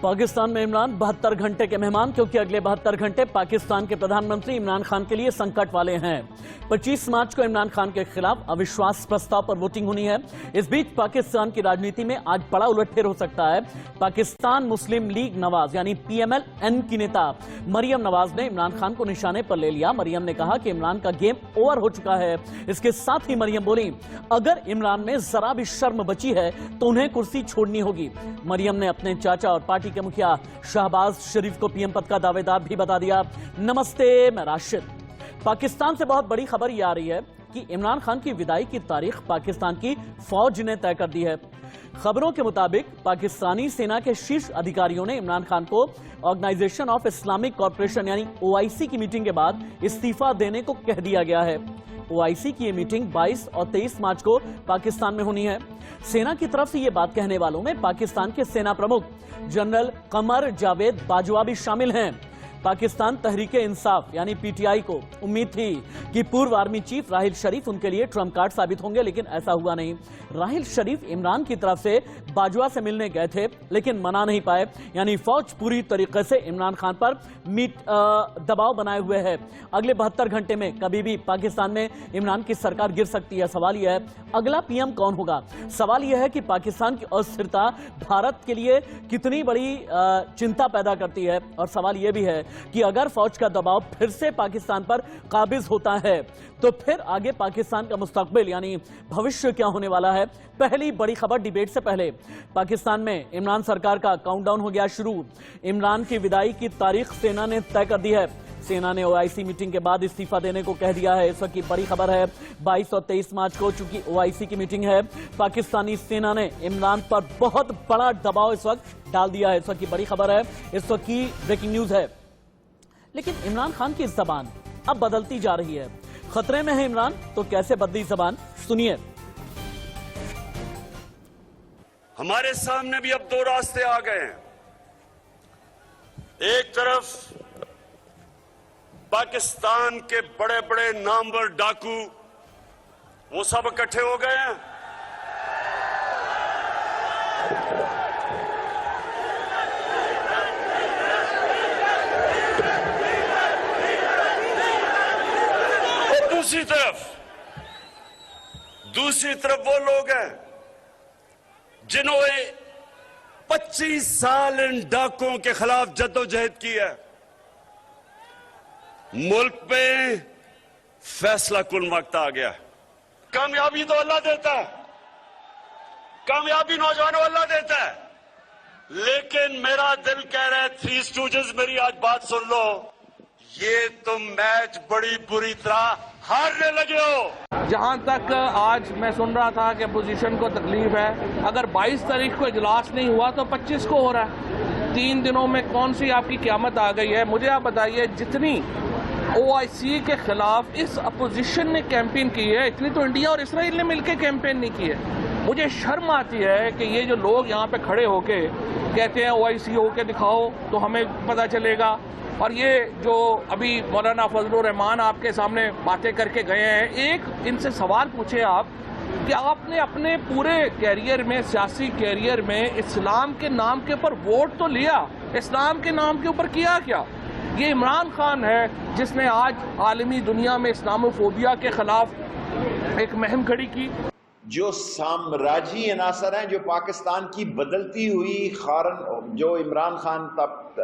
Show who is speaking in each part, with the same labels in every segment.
Speaker 1: पाकिस्तान में इमरान 72 घंटे के मेहमान, क्योंकि अगले 72 घंटे पाकिस्तान के प्रधानमंत्री इमरान खान के लिए संकट वाले हैं। 25 मार्च को इमरान खान के खिलाफ अविश्वास प्रस्ताव पर वोटिंग होनी है। इस बीच पाकिस्तान की राजनीति में आज बड़ा उलटफेर हो सकता है। पाकिस्तान मुस्लिम लीग नवाज यानी PMLN की नेता मरियम नवाज ने इमरान खान को निशाने पर ले लिया। मरियम ने कहा कि इमरान का गेम ओवर हो चुका है। इसके साथ ही मरियम बोली, अगर इमरान में जरा भी शर्म बची है तो उन्हें कुर्सी छोड़नी होगी। मरियम ने अपने चाचा और पार्टी के मुखिया शहबाज शरीफ को PM पद का दावेदार भी बता दिया। नमस्ते, मैं राशिद। पाकिस्तान से बहुत बड़ी खबर यह आ रही है कि इमरान खान की विदाई की तारीख पाकिस्तान की फौज ने तय कर दी है। खबरों के मुताबिक पाकिस्तानी सेना के शीर्ष अधिकारियों ने इमरान खान को ऑर्गेनाइजेशन ऑफ इस्लामिक कॉर्पोरेशन यानी OIC की मीटिंग के बाद इस्तीफा देने को कह दिया गया है। OIC की ये मीटिंग 22 और 23 मार्च को पाकिस्तान में होनी है। सेना की तरफ से ये बात कहने वालों में पाकिस्तान के सेना प्रमुख जनरल कमर जावेद बाजवा भी शामिल हैं। पाकिस्तान तहरीके इंसाफ यानी PTI को उम्मीद थी कि पूर्व आर्मी चीफ राहिल शरीफ उनके लिए ट्रम्प कार्ड साबित होंगे, लेकिन ऐसा हुआ नहीं। राहिल शरीफ इमरान की तरफ से बाजवा से मिलने गए थे लेकिन मना नहीं पाए, यानी फौज पूरी तरीके से इमरान खान पर दबाव बनाए हुए है। अगले 72 घंटे में कभी भी पाकिस्तान में इमरान की सरकार गिर सकती है। सवाल यह है अगला PM कौन होगा। सवाल यह है कि पाकिस्तान की अस्थिरता भारत के लिए कितनी बड़ी चिंता पैदा करती है, और सवाल यह भी है कि अगर फौज का दबाव फिर से पाकिस्तान पर काबिज होता है तो फिर आगे पाकिस्तान का मुस्तकबिल यानी भविष्य क्या होने वाला है। पहली बड़ी खबर डिबेट से पहले पाकिस्तान में इमरान सरकार का काउंटडाउन हो गया शुरू। इमरान की विदाई की तारीख सेना ने तय कर दी है। सेना ने OIC मीटिंग के बाद इस्तीफा देने को कह दिया है। इस वक्त की बड़ी खबर है 22 और 23 मार्च को चूंकि OIC की मीटिंग है, पाकिस्तानी सेना ने इमरान पर बहुत बड़ा दबाव इस वक्त डाल दिया है। इस वक्त की बड़ी खबर है, इस वक्त की ब्रेकिंग न्यूज है। लेकिन इमरान खान की जबान अब बदलती जा रही है। खतरे में है इमरान, तो कैसे बदली जबान, सुनिए।
Speaker 2: हमारे सामने भी अब दो रास्ते आ गए हैं। एक तरफ पाकिस्तान के बड़े बड़े नामवर डाकू वो सब इकट्ठे हो गए हैं, और दूसरी तरफ वो लोग हैं जिन्होंने 25 साल इन डाकुओं के खिलाफ जद्दोजहद की है। मुल्क में फैसला कुन वक्त आ गया। कामयाबी तो अल्लाह देता है, कामयाबी नौजवानों अल्लाह देता है, लेकिन मेरा दिल कह रहा है थ्री स्टूडेंट्स मेरी आज बात सुन लो, ये तुम मैच बड़ी बुरी तरह हारने लगे हो।
Speaker 3: जहां तक आज मैं सुन रहा था कि अपोजिशन को तकलीफ है, अगर 22 तारीख को इजलास नहीं हुआ तो 25 को हो रहा है। 3 दिनों में कौन सी आपकी क़यामत आ गई है। मुझे आप बताइए, जितनी OIC के खिलाफ इस अपोजिशन ने कैंपेन की है, इतनी तो इंडिया और इसराइल ने मिलकर कैंपेन नहीं की है। मुझे शर्म आती है कि ये जो लोग यहाँ पे खड़े होके कहते हैं OIC होके दिखाओ तो हमें पता चलेगा, और ये जो अभी मौलाना फजलुर रहमान आपके सामने बातें करके गए हैं, एक इनसे सवाल पूछे आप कि आपने अपने पूरे कैरियर में, सियासी कैरियर में इस्लाम के नाम के ऊपर वोट तो लिया, इस्लाम के नाम के ऊपर किया क्या। ये इमरान खान है जिसने आज आलमी दुनिया में इस्लामोफोबिया के खिलाफ एक मुहिम खड़ी की।
Speaker 4: जो साम्राज्यी अनासर हैं, जो पाकिस्तान की बदलती हुई जो इमरान खान तब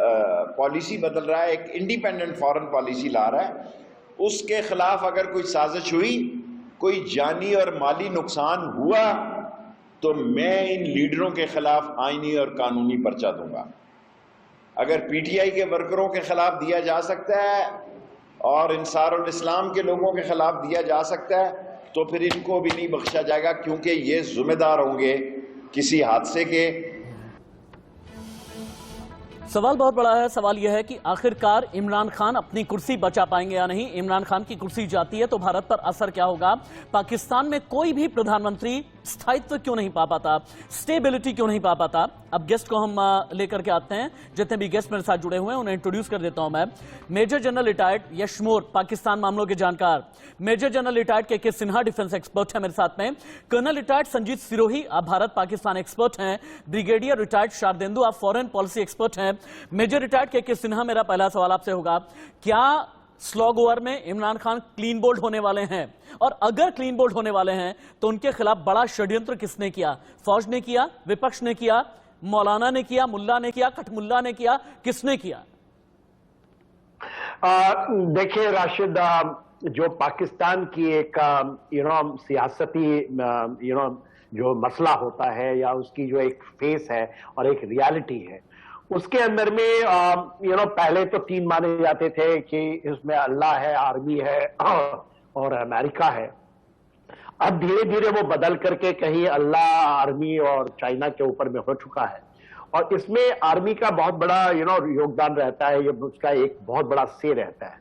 Speaker 4: पॉलिसी बदल रहा है, एक इंडिपेंडेंट फॉरेन पॉलिसी ला रहा है, उसके खिलाफ अगर कोई साजिश हुई, कोई जानी और माली नुकसान हुआ, तो मैं इन लीडरों के खिलाफ आईनी और कानूनी पर्चा दूंगा। अगर PTI के वर्करों के खिलाफ दिया जा सकता है और इंसारुल इस्लाम के लोगों के खिलाफ दिया जा सकता है, तो फिर इनको भी नहीं बख्शा जाएगा, क्योंकि ये जिम्मेदार होंगे किसी हादसे के।
Speaker 1: सवाल बहुत बड़ा है। सवाल यह है कि आखिरकार इमरान खान अपनी कुर्सी बचा पाएंगे या नहीं। इमरान खान की कुर्सी जाती है तो भारत पर असर क्या होगा। पाकिस्तान में कोई भी प्रधानमंत्री स्थायित्व क्यों नहीं पा पाता, स्टेबिलिटी क्यों नहीं पा पाता। अब गेस्ट को हम लेकर के आते हैं, जितने भी गेस्ट मेरे साथ जुड़े हुए हैं उन्हें इंट्रोड्यूस कर देता हूं मैं। मेजर जनरल रिटायर्ड यशमोर, पाकिस्तान मामलों के जानकार। मेजर जनरल रिटायर्ड के सिन्हा, डिफेंस एक्सपर्ट है मेरे साथ में। कर्नल रिटायर्ड संजीत सिरोही, आप भारत पाकिस्तान एक्सपर्ट हैं। ब्रिगेडियर रिटायर्ड शारदेंदु, आप फॉरेन पॉलिसी एक्सपर्ट हैं। मेजर रिटायर्ड के सिन्हा, मेरा पहला सवाल आपसे होगा, क्या स्लॉग ओवर में इमरान खान क्लीन बोल्ड होने वाले हैं? और अगर क्लीन बोल्ड होने वाले हैं तो उनके खिलाफ बड़ा षड्यंत्र किसने किया? फौज ने किया, विपक्ष ने किया, मौलाना ने किया, मुल्ला ने किया, कठमुल्ला ने किया, किसने किया?
Speaker 5: देखिए राशिद, जो पाकिस्तान की एक सियासती जो मसला होता है या उसकी जो एक फेस है और एक रियलिटी है, उसके अंदर में पहले तो 3 माने जाते थे कि इसमें अल्लाह है, आर्मी है और अमेरिका है। अब धीरे धीरे वो बदल करके कहीं अल्लाह, आर्मी और चाइना के ऊपर में हो चुका है, और इसमें आर्मी का बहुत बड़ा योगदान रहता है, ये उसका एक बहुत बड़ा से रहता है।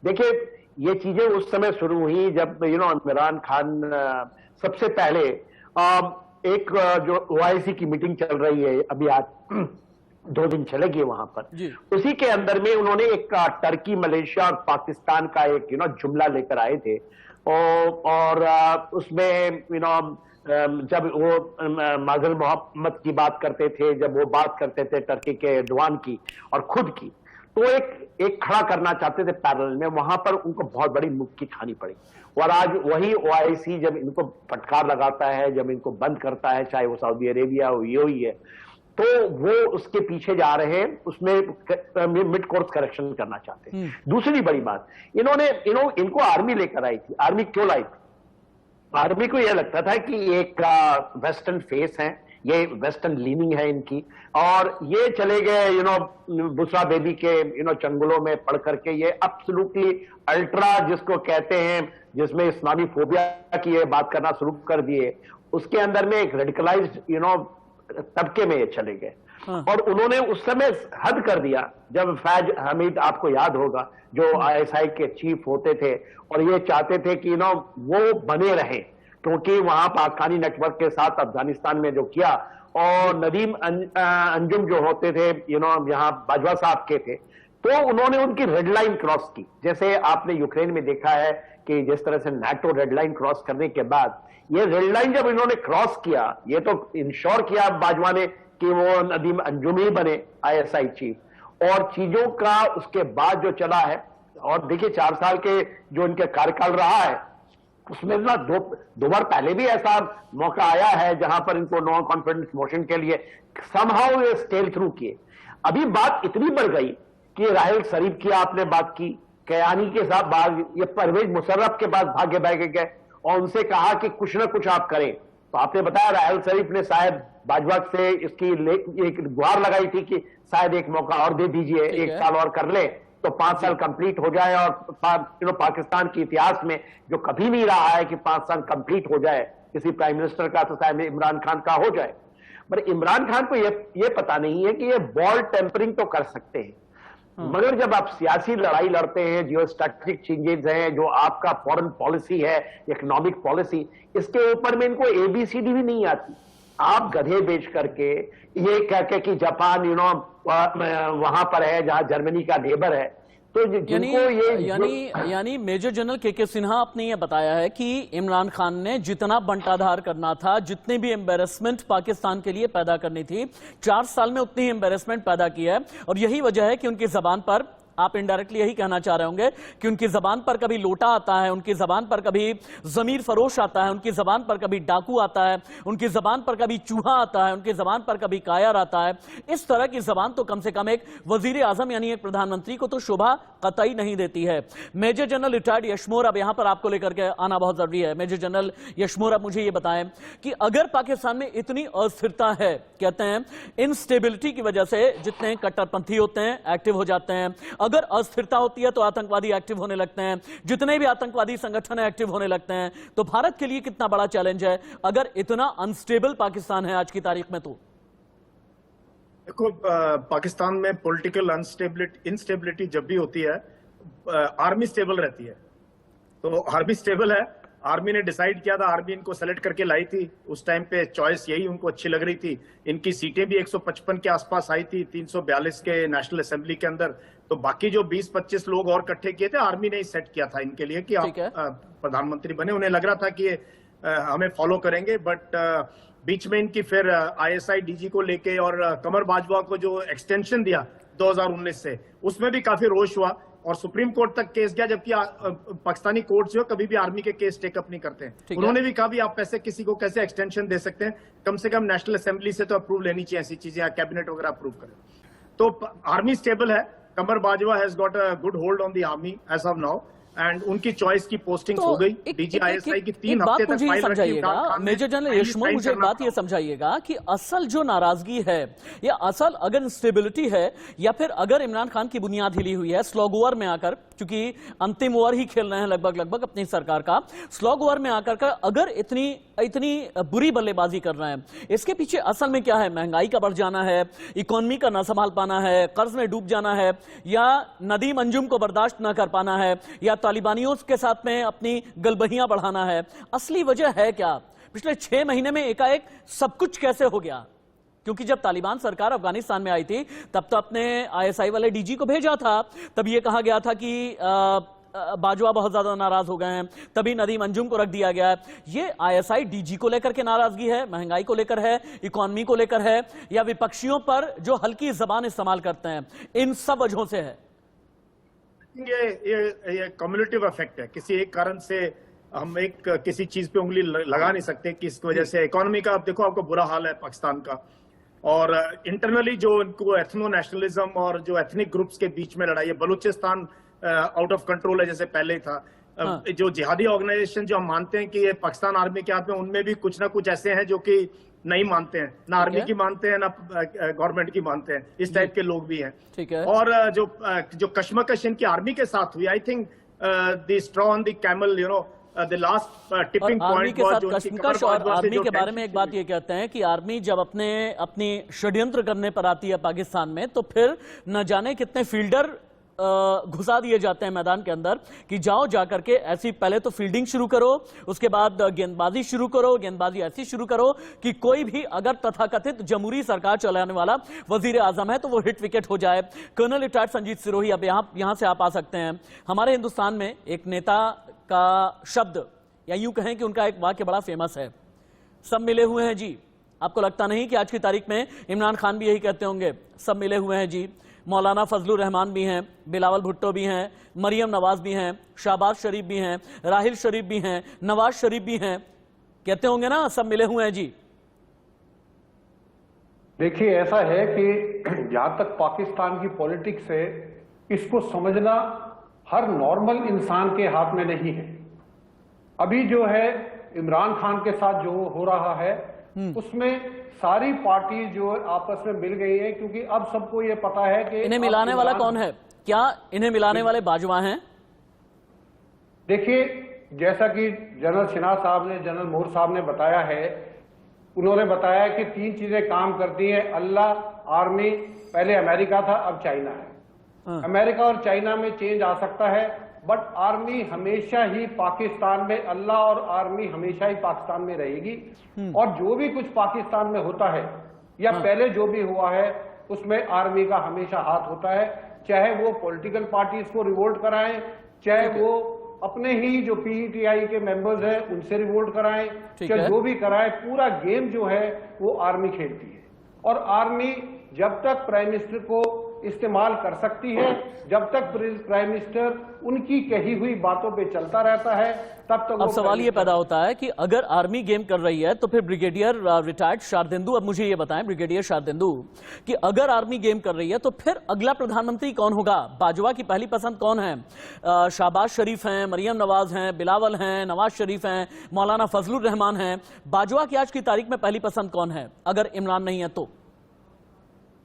Speaker 5: देखिए, ये चीजें उस समय शुरू हुई जब इमरान खान सबसे पहले एक जो OIC की मीटिंग चल रही है, अभी आज 2 दिन चलेगी वहां पर, उसी के अंदर में उन्होंने एक टर्की, मलेशिया और पाकिस्तान का एक जुमला लेकर आए थे। और उसमें जब वो माज़र मोहम्मद की बात करते थे, जब वो बात करते थे टर्की के एर्दोगान की और खुद की, तो एक खड़ा करना चाहते थे पैरेलल में, वहां पर उनको बहुत बड़ी मुक्की खानी पड़ी। और आज वही OIC जब इनको फटकार लगाता है, जब इनको बंद करता है, चाहे वो सऊदी अरेबिया हो, UAE है, तो वो उसके पीछे जा रहे हैं, उसमें मिड कोर्स करेक्शन करना चाहते हैं। दूसरी बड़ी बात, इनको आर्मी लेकर आई थी। आर्मी क्यों लाई थी? आर्मी को यह लगता था कि एक वेस्टर्न फेस है, ये वेस्टर्न लीनिंग है इनकी, और ये चले गए बुसरा बेबी के चंगुलों में पढ़ करके, ये एब्सोल्युटली अल्ट्रा जिसको कहते हैं, जिसमें इस्लामी फोबिया की ये बात करना शुरू कर दिए, उसके अंदर में एक रेडिकलाइज्ड तबके में ये चले गए। और उन्होंने उस समय हद कर दिया, जब फैज हमीद, आपको याद होगा, जो ISI के चीफ होते थे, और ये चाहते थे कि वो बने रहे, क्योंकि वहां पाकिस्तानी नेटवर्क के साथ अफगानिस्तान में जो किया, और नदीम अंजुम जो होते थे यहाँ बाजवा साहब के थे, तो उन्होंने उनकी रेड लाइन क्रॉस की। जैसे आपने यूक्रेन में देखा है कि जिस तरह से NATO रेड लाइन क्रॉस करने के बाद, ये रेड लाइन जब इन्होंने क्रॉस किया, ये तो इंश्योर किया बाजवा ने कि वो नदीम अंजुम ही बने ISI चीफ, और चीजों का उसके बाद जो चला है, और देखिए 4 साल के जो इनके कार्यकाल रहा है, उसमें ना दो बार पहले भी ऐसा मौका आया है जहां पर इनको नो कॉन्फिडेंस मोशन के लिए समहाउ ये स्टेल थ्रू किए। अभी बात इतनी बढ़ गई कि राहिल शरीफ की आपने बात की, कयानी के साथ भाग, ये परवेज मुशर्रफ के पास भागे गए और उनसे कहा कि कुछ ना कुछ आप करें। तो आपने बताया राहिल शरीफ ने शायद बाजवा से इसकी एक गुहार लगाई थी कि शायद एक मौका और दे दीजिए, 1 साल और कर ले तो 5 साल कंप्लीट हो जाए, और पाकिस्तान के इतिहास में जो कभी नहीं रहा है कि 5 साल कंप्लीट हो जाए किसी प्राइम मिनिस्टर का, तो शायद इमरान खान का हो जाए। पर इमरान खान को ये पता नहीं है कि ये बॉल टेम्परिंग तो कर सकते हैं, मगर जब आप सियासी लड़ाई लड़ते हैं, जियो स्ट्रैटेजिक चेंजेस हैं, जो आपका फॉरेन पॉलिसी है, इकोनॉमिक पॉलिसी, इसके ऊपर में इनको ABCD भी नहीं आती। आप गधे बेच करके ये कह के कि जापान वहां पर है जहां जर्मनी का नेबर है, तो
Speaker 1: यानी मेजर जनरल के सिन्हा आपने ये बताया है कि इमरान खान ने जितना बंटाधार करना था, जितनी भी एम्बेरसमेंट पाकिस्तान के लिए पैदा करनी थी, 4 साल में उतनी एम्बेरसमेंट पैदा की है। और यही वजह है कि उनकी जबान पर, आप इनडायरेक्टली यही कहना चाह रहे होंगे कि उनकी जबान पर कभी लोटा आता है, उनकी जबान पर कभी जमीर फरोश आता है, उनकी जबान पर कभी डाकू आता है, उनकी जबान पर कभी चूहा आता है, उनकी जबान पर कभी कायर आता है। इस तरह की जबान तो कम से कम एक वजीर आजम यानी एक प्रधानमंत्री को तो शोभा कतई नहीं देती है। मेजर जनरल रिटायर्ड यशमोर, अब यहां पर आपको लेकर के आना बहुत जरूरी है। मेजर जनरल यशमोर, अब मुझे ये बताएं कि अगर पाकिस्तान में इतनी अस्थिरता है, कहते हैं इनस्टेबिलिटी की वजह से जितने कट्टरपंथी होते हैं एक्टिव हो जाते हैं, अगर अस्थिरता होती है तो आतंकवादी एक्टिव होने लगते हैं, जितने भी आतंकवादी संगठन एक्टिव होने लगते हैं, तो भारत के लिए कितना बड़ा चैलेंज है अगर इतना अनस्टेबल पाकिस्तान है आज की तारीख में? तो
Speaker 6: देखो, पाकिस्तान में पॉलिटिकल इंस्टेबिलिटी जब भी होती है, आर्मी स्टेबल रहती है। तो आर्मी स्टेबल है, आर्मी ने डिसाइड किया था, आर्मी इनको सेलेक्ट करके लाई थी, उस टाइम पे चॉइस यही उनको अच्छी लग रही थी। इनकी सीटें भी 155 के आसपास आई थी 342 के नेशनल असेंबली के अंदर। तो बाकी जो 20-25 लोग और इकट्ठे किए थे, आर्मी ने ही सेट किया था इनके लिए कि आप प्रधानमंत्री बने। उन्हें लग रहा था कि हमें फॉलो करेंगे, बट बीच में इनकी फिर ISI DG को लेके और कमर बाजवा को जो एक्सटेंशन दिया 2019 से, उसमें भी काफी रोष हुआ और सुप्रीम कोर्ट तक केस गया, जबकि पाकिस्तानी कोर्ट जो कभी भी आर्मी के केस टेकअप नहीं करते हैं। उन्होंने भी कहा भी आप ऐसे किसी को कैसे एक्सटेंशन दे सकते हैं, कम से कम नेशनल असेंबली से तो अप्रूव लेनी चाहिए ऐसी चीजें, या कैबिनेट वगैरह अप्रूव करें। तो आर्मी स्टेबल है, Qamar Bajwa has got a good hold on the army as of now, and उनकी चॉइस की पोस्टिंग हो गई। DG ISI की 3 हफ्ते तक फाइल
Speaker 1: समझाइएगा मेजर जनरल यशमोल, मुझे एक बात ये समझाइएगा कि असल जो नाराजगी है या असल अगर इंस्टेबिलिटी है या फिर अगर इमरान खान की बुनियाद हिली हुई है स्लॉग ओवर में आकर, क्योंकि अंतिम ओवर ही खेल रहे हैं लगभग अपनी सरकार का, स्लॉग ओवर में आकर अगर इतनी बुरी बल्लेबाजी कर रहे हैं, इसके पीछे असल में क्या है? महंगाई का बढ़ जाना है, इकोनॉमी का ना संभाल पाना है, कर्ज में डूब जाना है, या नदीम अंजुम को बर्दाश्त ना कर पाना है, या तालिबानियों के साथ में अपनी गलबहियां बढ़ाना है? असली वजह है क्या? पिछले 6 महीने में एकाएक सब कुछ कैसे हो गया? क्योंकि जब तालिबान सरकार अफगानिस्तान में आई थी तब तो अपने ISI वाले DG को भेजा था, तब ये कहा गया था कि बाजवा बहुत ज्यादा नाराज हो गए हैं, तभी नदीम अंजुम को रख दिया गया है। ये ISI DG को लेकर के नाराजगी है, महंगाई को लेकर है, इकोनॉमी को लेकर है, या विपक्षियों पर जो हल्की जबान इस्तेमाल करते हैं, इन सब वजहों से है?
Speaker 6: ये कम्युलेटिव इफेक्ट है। किसी एक कारण से हम किसी चीज पे उंगली लगा नहीं सकते कि इसकी वजह से इकोनॉमी का, अब देखो आपको बुरा हाल है पाकिस्तान का, और इंटरनली जो इनको एथनो नेशनलिज्म और जो एथनिक ग्रुप्स के बीच में लड़ाई है, बलूचिस्तान आउट ऑफ कंट्रोल है जैसे पहले था। जो जिहादी ऑर्गेनाइजेशन जो हम मानते हैं कि ये पाकिस्तान आर्मी के हाथ में, उनमें भी कुछ ना कुछ ऐसे हैं जो कि नहीं मानते हैं, ना आर्मी की मानते हैं ना गवर्नमेंट की मानते हैं, इस टाइप के लोग भी हैं।
Speaker 1: ठीक है।
Speaker 6: और जो कश्मकश इनकी आर्मी के साथ हुई, I think the straw on the camel, you know, the last tipping point
Speaker 1: के साथ कश्मकश। और आर्मी के बारे में एक बात ये कहते हैं कि आर्मी जब अपनी षड्यंत्र करने पर आती है पाकिस्तान में, तो फिर न जाने कितने फील्डर घुसा दिए जाते हैं मैदान के अंदर कि जाओ जाकर के ऐसी पहले तो फील्डिंग शुरू करो, उसके बाद गेंदबाजी शुरू करो, गेंदबाजी ऐसी शुरू करो कि कोई भी अगर तथाकथित जमहूरी सरकार चलाने वाला वजीर आजम है तो वो हिट विकेट हो जाए। कर्नल रिटायर्ड संजीत सिरोही, अब यहां से आप आ सकते हैं। हमारे हिंदुस्तान में एक नेता का शब्द, या यूं कहें कि उनका एक वाक्य बड़ा फेमस है, सब मिले हुए हैं जी। आपको लगता नहीं कि आज की तारीख में इमरान खान भी यही कहते होंगे, सब मिले हुए हैं जी? मौलाना फजलुर रहमान भी हैं, बिलावल भुट्टो भी हैं, मरियम नवाज भी हैं, शहबाज शरीफ भी हैं, राहिल शरीफ भी हैं, नवाज शरीफ भी हैं, कहते होंगे ना सब मिले हुए हैं जी।
Speaker 7: देखिए, ऐसा है कि जहां तक पाकिस्तान की पॉलिटिक्स है, इसको समझना हर नॉर्मल इंसान के हाथ में नहीं है। अभी जो है इमरान खान के साथ जो हो रहा है, उसमें सारी पार्टी जो आपस में मिल गई है, क्योंकि अब सबको ये पता है कि
Speaker 1: इन्हें मिलाने वाला कौन है? क्या इन्हें मिलाने वाले बाजवा हैं?
Speaker 7: देखिए, जैसा कि जनरल सिन्हा साहब ने, जनरल मोर साहब ने बताया है, उन्होंने बताया कि 3 चीजें काम करती हैं, अल्लाह, आर्मी, पहले अमेरिका था अब चाइना है। अमेरिका और चाइना में चेंज आ सकता है, बट आर्मी हमेशा ही पाकिस्तान में, अल्लाह और आर्मी हमेशा ही पाकिस्तान में रहेगी। और जो भी कुछ पाकिस्तान में होता है या पहले जो भी हुआ है, उसमें आर्मी का हमेशा हाथ होता है, चाहे वो पॉलिटिकल पार्टीज को रिवोल्ट कराएं, चाहे वो अपने ही जो PTI के मेंबर्स हैं उनसे रिवोल्ट कराएं, चाहे जो भी कराएं, पूरा गेम जो है वो आर्मी खेलती है। और आर्मी जब तक प्राइम मिनिस्टर को इस्तेमाल कर सकती है, जब तक प्राइम मिनिस्टर उनकी कही हुई बातों पे चलता रहता है, तब तक।
Speaker 1: अब सवाल ये पैदा होता है कि अगर आर्मी गेम कर रही है तो फिर ब्रिगेडियर रिटायर्ड शारदेंदु, अब मुझे ये बताएं ब्रिगेडियर शारदेंदु, कि अगर आर्मी गेम कर रही है तो फिर अगला प्रधानमंत्री कौन होगा? बाजवा की पहली पसंद कौन है? शहबाज शरीफ हैं, मरियम नवाज हैं, बिलावल हैं, नवाज शरीफ हैं, मौलाना फजलुर रहमान हैं। बाजवा की आज की तारीख में पहली पसंद कौन है अगर इमरान नहीं है तो?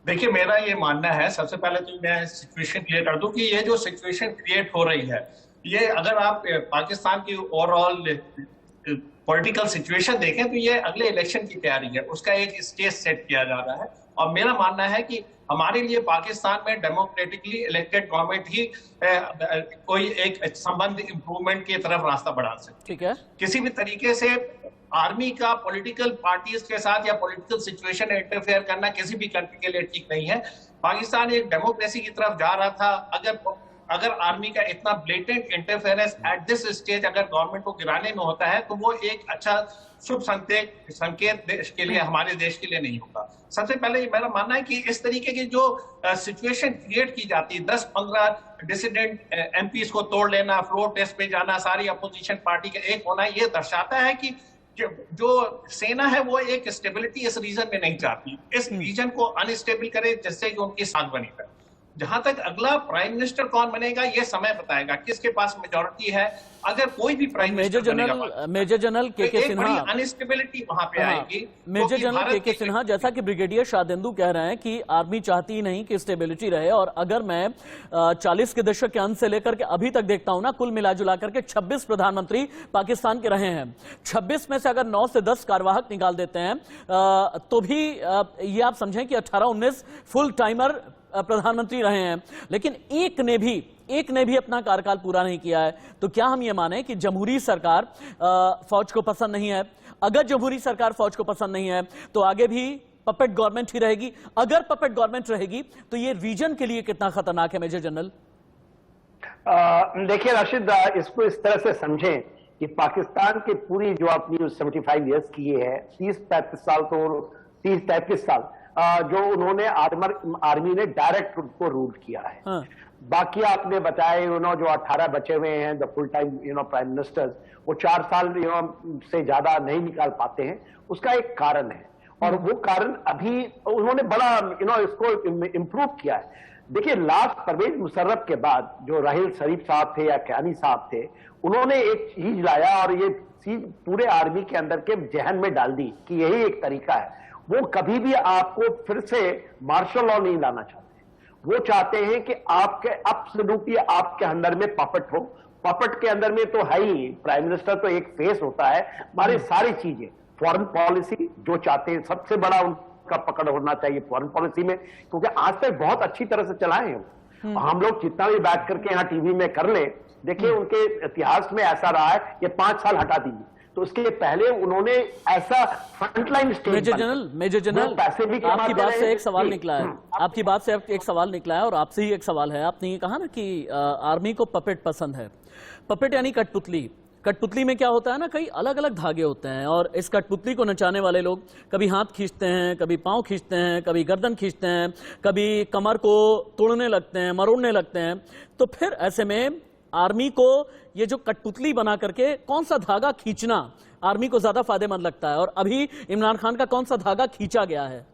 Speaker 8: देखिए, मेरा ये मानना है, सबसे पहले तो मैं सिचुएशन क्लियर कर दूं कि ये जो सिचुएशन क्रिएट हो रही है, ये अगर आप पाकिस्तान की ओवरऑल पॉलिटिकल सिचुएशन देखें तो ये अगले इलेक्शन की तैयारी है, उसका एक स्टेज सेट किया जा रहा है। और मेरा मानना है कि हमारे लिए पाकिस्तान में डेमोक्रेटिकली इलेक्टेड गवर्नमेंट ही कोई एक संबंध इंप्रूवमेंट की तरफ रास्ता बढ़ा सकती है। किसी भी तरीके से आर्मी का पॉलिटिकल पार्टीज के साथ या पॉलिटिकल सिचुएशन इंटरफेयर करना किसी भी कंट्री के लिए ठीक नहीं है। पाकिस्तान एक डेमोक्रेसी की तरफ जा रहा था। अगर आर्मी का इतना blatant interference at this stage अगर गवर्नमेंट को गिराने में होता है तो वो एक अच्छा शुभ संकेत देश के लिए, हमारे देश के लिए नहीं होगा। सबसे पहले मेरा मानना है कि इस तरीके की जो सिचुएशन क्रिएट की जाती है, 10-15 डिसिडेंट एमपीज को तोड़ लेना, फ्लोर टेस्ट पे जाना, सारी अपोजिशन पार्टी का एक होना, ये दर्शाता है कि जो सेना है वो एक स्टेबिलिटी इस रीजन में नहीं चाहती, इस रीजन को अनस्टेबल करे जिससे कि उनकी साथ बनी रहे। जहां तक अगला प्राइम मिनिस्टर कौन बनेगा ये समय बताएगा, किसके पास मेजॉरिटी है। अगर कोई भी prime minister
Speaker 1: major general K Sinha,
Speaker 8: instability वहां पे आएगी।
Speaker 1: मेजर जनरल के सिन्हा, जैसा कि ब्रिगेडियर शादेंदु कह रहे हैं कि आर्मी चाहती ही नहीं कि स्टेबिलिटी रहे, और अगर मैं 40 के दशक के अंत से लेकर के अभी तक देखता हूं ना, कुल मिला जुला करके 26 प्रधानमंत्री पाकिस्तान के रहे हैं। 26 में से अगर 9 से 10 कार्यवाहक निकाल देते हैं तो भी ये आप समझें कि 18-19 फुल टाइमर प्रधानमंत्री रहे हैं, लेकिन एक ने भी अपना कार्यकाल पूरा नहीं किया है। तो क्या हम ये माने कि जमहूरी सरकार फौज को पसंद नहीं है? अगर जमहूरी सरकार फौज को पसंद नहीं है तो आगे भी पपेट गवर्नमेंट ही रहेगी। अगर पपेट गवर्नमेंट रहेगी तो ये रीजन के लिए कितना खतरनाक है मेजर जनरल?
Speaker 5: देखिए राशिद, इसको इस तरह से समझें कि पाकिस्तान की पूरी जो अपनी 75 ईयर्स की है, 30-35 साल तो 30-33 साल जो उन्होंने आर्मी ने डायरेक्ट उनको रूल किया है। हाँ। बाकी आपने बताया जो 18 बचे हुए हैं the full time prime ministers, वो 4 साल से ज्यादा नहीं निकाल पाते हैं। उसका एक कारण है, और वो कारण अभी उन्होंने बड़ा इसको इंप्रूव किया है। देखिए, लास्ट परवेज मुशर्रफ के बाद जो राहिल शरीफ साहब थे या कैनी साहब थे, उन्होंने एक चीज लाया और ये चीज पूरे आर्मी के अंदर के जहन में डाल दी कि यही एक तरीका है। वो कभी भी आपको फिर से मार्शल लॉ नहीं लाना चाहते। वो चाहते हैं कि आपके एब्सोल्युटली आपके अंदर में पपेट हो। पपेट के अंदर में तो है ही, प्राइम मिनिस्टर तो एक फेस होता है। हमारी सारी चीजें, फॉरेन पॉलिसी जो चाहते हैं, सबसे बड़ा उनका पकड़ होना चाहिए फॉरेन पॉलिसी में, क्योंकि आज तक बहुत अच्छी तरह से चलाए हैं। हम लोग जितना भी बैठ करके यहाँ टीवी में कर ले, देखिए उनके इतिहास में ऐसा रहा है, ये 5 साल हटा दीजिए तो उसके पहले उन्होंने ऐसा फ्रंटलाइन स्टेज।
Speaker 1: मेजर जनरल आपकी बात से एक सवाल निकला है, आपकी बात से एक सवाल निकला है और आपसे ही एक सवाल है। आपने ये कहा ना कि आर्मी को पपेट पसंद है। पपेट यानी कठपुतली। कठपुतली में क्या होता है ना, कई अलग अलग धागे होते हैं, और इस कठपुतली को नचाने वाले लोग कभी हाथ खींचते हैं, कभी पांव खींचते हैं, कभी गर्दन खींचते हैं, कभी कमर को तोड़ने लगते हैं, मरोड़ने लगते हैं। तो फिर ऐसे में आर्मी को ये जो कठपुतली बना करके कौन सा धागा खींचना आर्मी को ज्यादा फायदेमंद लगता है, और अभी इमरान खान का कौन सा धागा खींचा गया है?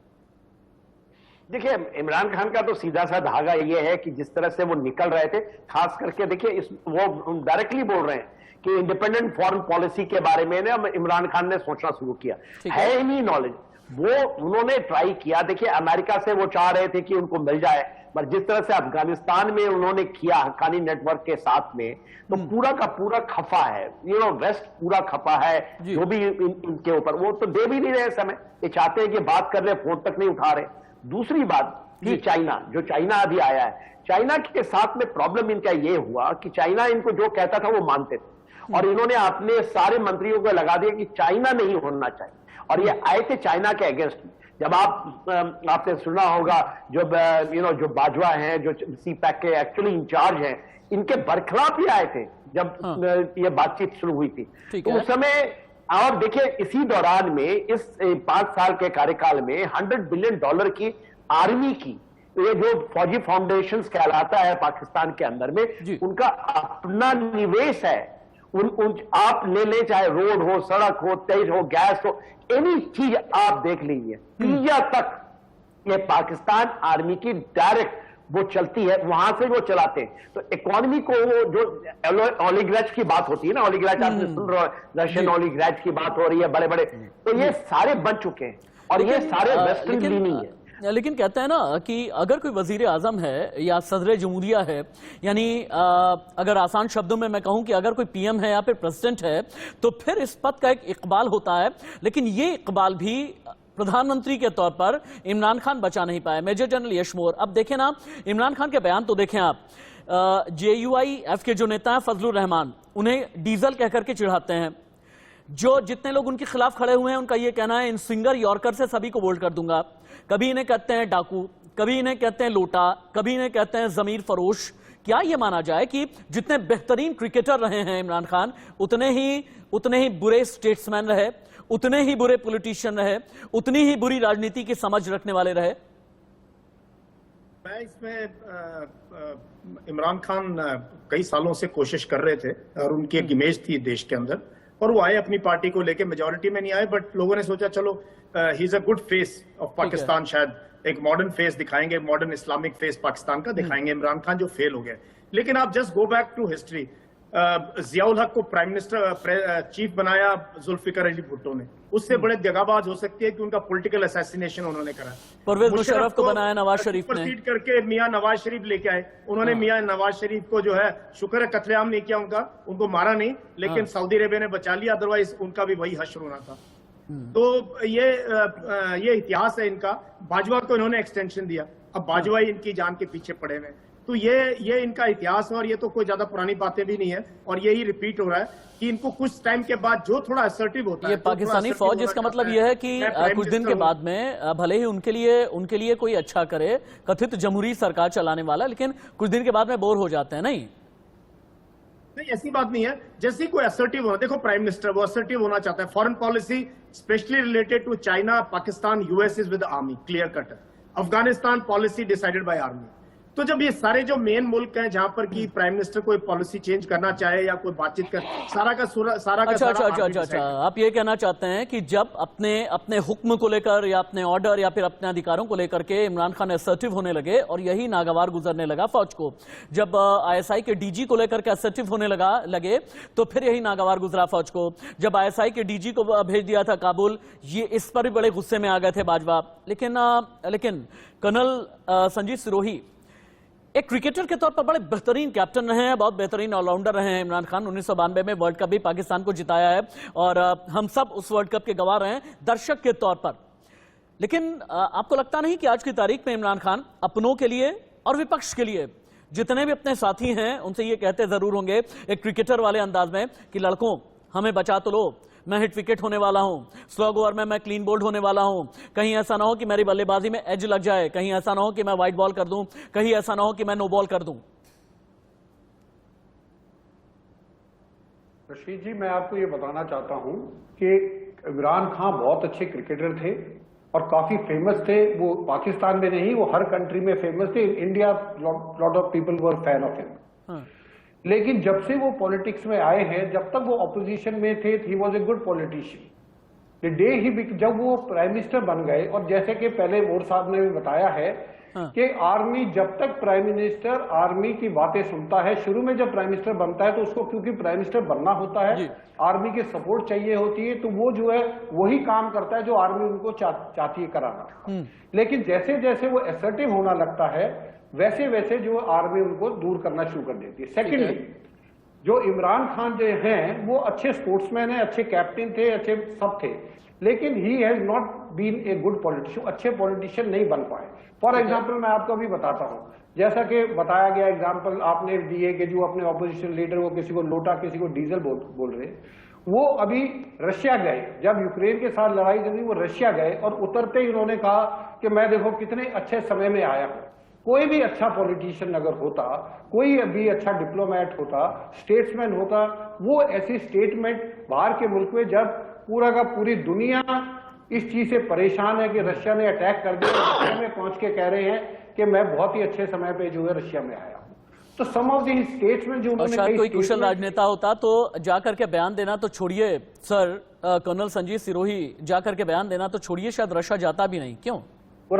Speaker 5: देखिए, इमरान खान का तो सीधा सा धागा ये है कि जिस तरह से वो निकल रहे थे, खास करके देखिए वो डायरेक्टली बोल रहे हैं कि इंडिपेंडेंट फॉरेन पॉलिसी के बारे में ना इमरान खान ने सोचना शुरू किया है ही नहीं नॉलेज। वो उन्होंने ट्राई किया। देखिए, अमेरिका से वो चाह रहे थे कि उनको मिल जाए, पर जिस तरह से अफगानिस्तान में उन्होंने किया हक्कानी नेटवर्क के साथ में, तो पूरा का पूरा खफा है। वेस्ट पूरा खफा है जो भी इनके ऊपर। वो तो दे भी नहीं रहे समय, ये चाहते हैं कि बात कर रहे, फोन तक नहीं उठा रहे। दूसरी बात कि चाइना अभी आया है, चाइना के साथ में प्रॉब्लम इनका ये हुआ कि चाइना इनको जो कहता था वो मानते थे, और इन्होंने अपने सारे मंत्रियों को लगा दिया कि चाइना नहीं होना चाहिए, और ये आए थे चाइना के अगेंस्ट में। जब आपने सुना होगा जो बाजवा हैं, जो सीपैक के एक्चुअली इंचार्ज हैं, इनके बरखिलाफ ही आए थे जब ये बातचीत शुरू हुई थी। तो उस समय, और देखिए इसी दौरान में इस 5 साल के कार्यकाल में $100 बिलियन की आर्मी की ये जो फौजी फाउंडेशंस कहलाता है पाकिस्तान के अंदर में, उनका अपना निवेश है। आप ले चाहे रोड हो, सड़क हो, तेज हो, गैस हो, एनी चीज आप देख लीजिए, पिज्जा तक ये पाकिस्तान आर्मी की डायरेक्ट वो चलती है, वहां से वो चलाते हैं। तो इकोनॉमी को वो जो ओलिगार्च की बात होती है ना, ओलिगार्च आपने सुन रहे हो, रशियन ओलिगार्च की बात हो रही है, बड़े बड़े, तो ये सारे बन चुके हैं, और ये सारे वेस्टर्न लीनिंग है।
Speaker 1: लेकिन कहते हैं ना कि अगर कोई वजीर आजम है या सदर जमहूरिया है, यानी अगर आसान शब्दों में मैं कहूं कि अगर कोई पीएम है या फिर प्रेसिडेंट है, तो फिर इस पद का एक इकबाल होता है, लेकिन ये इकबाल भी प्रधानमंत्री के तौर पर इमरान खान बचा नहीं पाए। मेजर जनरल यशमोर, अब देखें ना, इमरान खान के बयान तो देखें आप। JUIF के जो नेता हैं फजलुर रहमान, उन्हें डीजल कह करके चिढ़ाते हैं। जो जितने लोग उनके खिलाफ खड़े हुए हैं उनका यह कहना है इन सिंगर यॉर्कर से सभी को वोट कर दूंगा। कभी इन्हें कहते हैं डाकू, कभी इन्हें कहते हैं लोटा, कभी इन्हें कहते हैं जमीर फरोश। क्या यह माना जाए कि जितने बेहतरीन क्रिकेटर रहे हैं इमरान खान, उतने ही बुरे स्टेट्समैन रहे, उतने ही बुरे पॉलिटिशियन रहे, उतनी ही बुरी राजनीति की समझ रखने वाले रहे?
Speaker 6: मैं इसमें इमरान खान कई सालों से कोशिश कर रहे थे और उनकी एक इमेज थी देश के अंदर, और वो आए अपनी पार्टी को लेके, मेजॉरिटी में नहीं आए, बट लोगों ने सोचा चलो he is a good face of Pakistan, शायद एक मॉडर्न फेस दिखाएंगे, मॉडर्न इस्लामिक फेस पाकिस्तान का दिखाएंगे इमरान खान, जो फेल हो गया। लेकिन आप just go back to history, Ziaul Haq को प्राइम मिनिस्टर चीफ बनाया जुल्फिकार अली भुट्टो ने, उससे बड़े दगाबाज हो सकती है कि उनका पॉलिटिकल असैसिनेशन उन्होंने करा।
Speaker 1: परवेज मुशर्रफ को बनाया नवाज शरीफ ने,
Speaker 6: सीट करके मियां नवाज शरीफ लेके आए उन्होंने। मियां नवाज शरीफ को जो है शुक्र है कत्लेआम नहीं किया उनको मारा नहीं, लेकिन सऊदी अरेबिया ने बचा लिया, अदरवाइज उनका भी वही हश्र होना था। तो ये इतिहास है इनका। बाजवा को इन्होंने एक्सटेंशन दिया, अब बाजवा ही इनकी जान के पीछे पड़े हुए। तो ये इनका इतिहास है और ये तो कोई ज्यादा पुरानी बातें भी नहीं है, और यही रिपीट हो रहा है कि इनको कुछ टाइम के बाद जो थोड़ा असर्टिव होता है,
Speaker 1: ये पाकिस्तानी फौज, इसका मतलब यह है कि कुछ दिन के बाद में भले ही उनके लिए कोई अच्छा करे, कथित जमहूरी सरकार चलाने वाला, लेकिन कुछ दिन के बाद में बोर हो जाते हैं। नहीं,
Speaker 6: ऐसी बात नहीं है। जैसे कोई असर्टिव होना, देखो प्राइम मिनिस्टर वो असर्टिव होना चाहता है। Foreign policy specially related to China, Pakistan, US is with army, clear cut है। Afghanistan policy decided by army. तो जब ये सारे जो मेन मुल्क हैं जहां पर कि प्राइम मिनिस्टर कोई पॉलिसी चेंज करना चाहे या कोई बातचीत कर, सारा का
Speaker 1: अच्छा, आप ये कहना चाहते हैं कि जब अपने हुक्म को लेकर या अपने ऑर्डर या फिर अपने अधिकारों को लेकर के इमरान खान असर्टिव होने लगे और यही नागवार गुजरने लगा फौज को, जब ISI के DG को लेकर के असर्टिव होने लगे तो फिर यही नागवार गुजरा फौज को। जब ISI के DG को भेज दिया था काबुल, ये इस पर भी बड़े गुस्से में आ गए थे बाजवा। लेकिन कर्नल संजीव सिरोही एक क्रिकेटर के तौर पर बड़े बेहतरीन कैप्टन रहे हैं, बहुत बेहतरीन ऑलराउंडर रहे हैं इमरान खान। 1992 में वर्ल्ड कप भी पाकिस्तान को जिताया है और हम सब उस वर्ल्ड कप के गवाह रहे हैं दर्शक के तौर पर। लेकिन आपको लगता नहीं कि आज की तारीख में इमरान खान अपनों के लिए और विपक्ष के लिए जितने भी अपने साथी हैं उनसे ये कहते जरूर होंगे एक क्रिकेटर वाले अंदाज में कि लड़कों हमें बचा तो लो, मैं हिट विकेट होने वाला हूं, स्लो ओवर में मैं क्लीन बोल्ड होने वाला हूं, कहीं ऐसा ना हो कि मेरी बल्लेबाजी में एज लग जाए, कहीं ऐसा ना हो कि मैं वाइट बॉल कर दूं, कहीं ऐसा ना हो कि मैं नो बॉल कर दूं।
Speaker 7: रशीद जी, मैं आपको ये बताना चाहता हूं कि इमरान खान बहुत अच्छे क्रिकेटर थे और काफी फेमस थे। वो पाकिस्तान में नहीं, वो हर कंट्री में फेमस थे। India lot of people were fan of him. लेकिन जब से वो पॉलिटिक्स में आए हैं, जब तक वो ऑपोजिशन में थे, he was a good politician. The day he, जब वो प्राइम मिनिस्टर बन गए, और जैसे कि पहले मोर साहब ने भी बताया है कि आर्मी, जब तक प्राइम मिनिस्टर आर्मी की बातें सुनता है, शुरू में जब प्राइम मिनिस्टर बनता है तो उसको क्योंकि प्राइम मिनिस्टर बनना होता है, आर्मी की सपोर्ट चाहिए होती है, तो वो जो है वही काम करता है जो आर्मी उनको चाहती है कराना। लेकिन जैसे जैसे वो असर्टिव होना लगता है, वैसे वैसे जो आर्मी उनको दूर करना शुरू कर देती है। सेकेंडली, जो इमरान खान जो हैं वो अच्छे स्पोर्ट्समैन हैं, अच्छे कैप्टन थे, अच्छे सब थे, लेकिन he has not been a good politician, अच्छे पॉलिटिशियन नहीं बन पाए। फॉर एग्जाम्पल मैं आपको अभी बताता हूं, जैसा कि बताया गया एग्जाम्पल आपने दिए कि जो अपने ऑपोजिशन लीडर वो किसी को लोटा किसी को डीजल बोल रहे, वो अभी रशिया गए, जब यूक्रेन के साथ लड़ाई चली वो रशिया गए और उतरते ही उन्होंने कहा कि मैं देखो कितने अच्छे समय में आया हूं। कोई भी अच्छा पॉलिटिशियन अगर होता, कोई भी अच्छा डिप्लोमेट होता, स्टेट्समैन होता, वो ऐसी स्टेटमेंट बाहर के मुल्क में, जब पूरा का पूरी दुनिया इस चीज से परेशान है कि रशिया ने अटैक कर दिया, रशिया में पहुंच के कह रहे हैं कि मैं बहुत ही अच्छे समय पे जो है रशिया में आया हूं। तो सम ऑफ दी स्टेट्स में जो उन्होंने,
Speaker 1: शायद कोई कुशल राजनेता होता तो जाकर के बयान देना तो छोड़िए सर, कर्नल संजीव सिरोही, जाकर के बयान देना तो छोड़िए, शायद रशिया जाता भी नहीं। क्यों?
Speaker 7: वो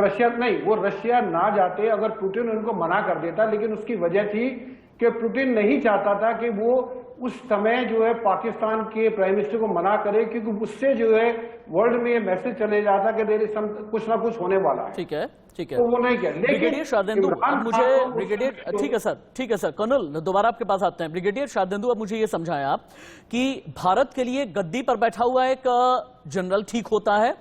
Speaker 7: रशिया ना जाते अगर पुतिन उनको मना कर देता, लेकिन उसकी वजह थी कि पुतिन नहीं चाहता था कि वो उस समय जो है पाकिस्तान के प्राइम मिनिस्टर को मना करे, क्योंकि उससे जो है वर्ल्ड में ये मैसेज चले जाता कि देयर इज सम, कुछ ना कुछ होने वाला है।
Speaker 1: ठीक है
Speaker 7: तो वो नहीं किया।
Speaker 1: ब्रिगेडियर शारदेंदु, अब मुझे ब्रिगेडियर, ठीक है सर, कर्नल दोबारा आपके पास आते हैं। ब्रिगेडियर शारदेंदु, अब मुझे ये समझाएं आप कि भारत के लिए गद्दी पर बैठा हुआ एक जनरल ठीक होता है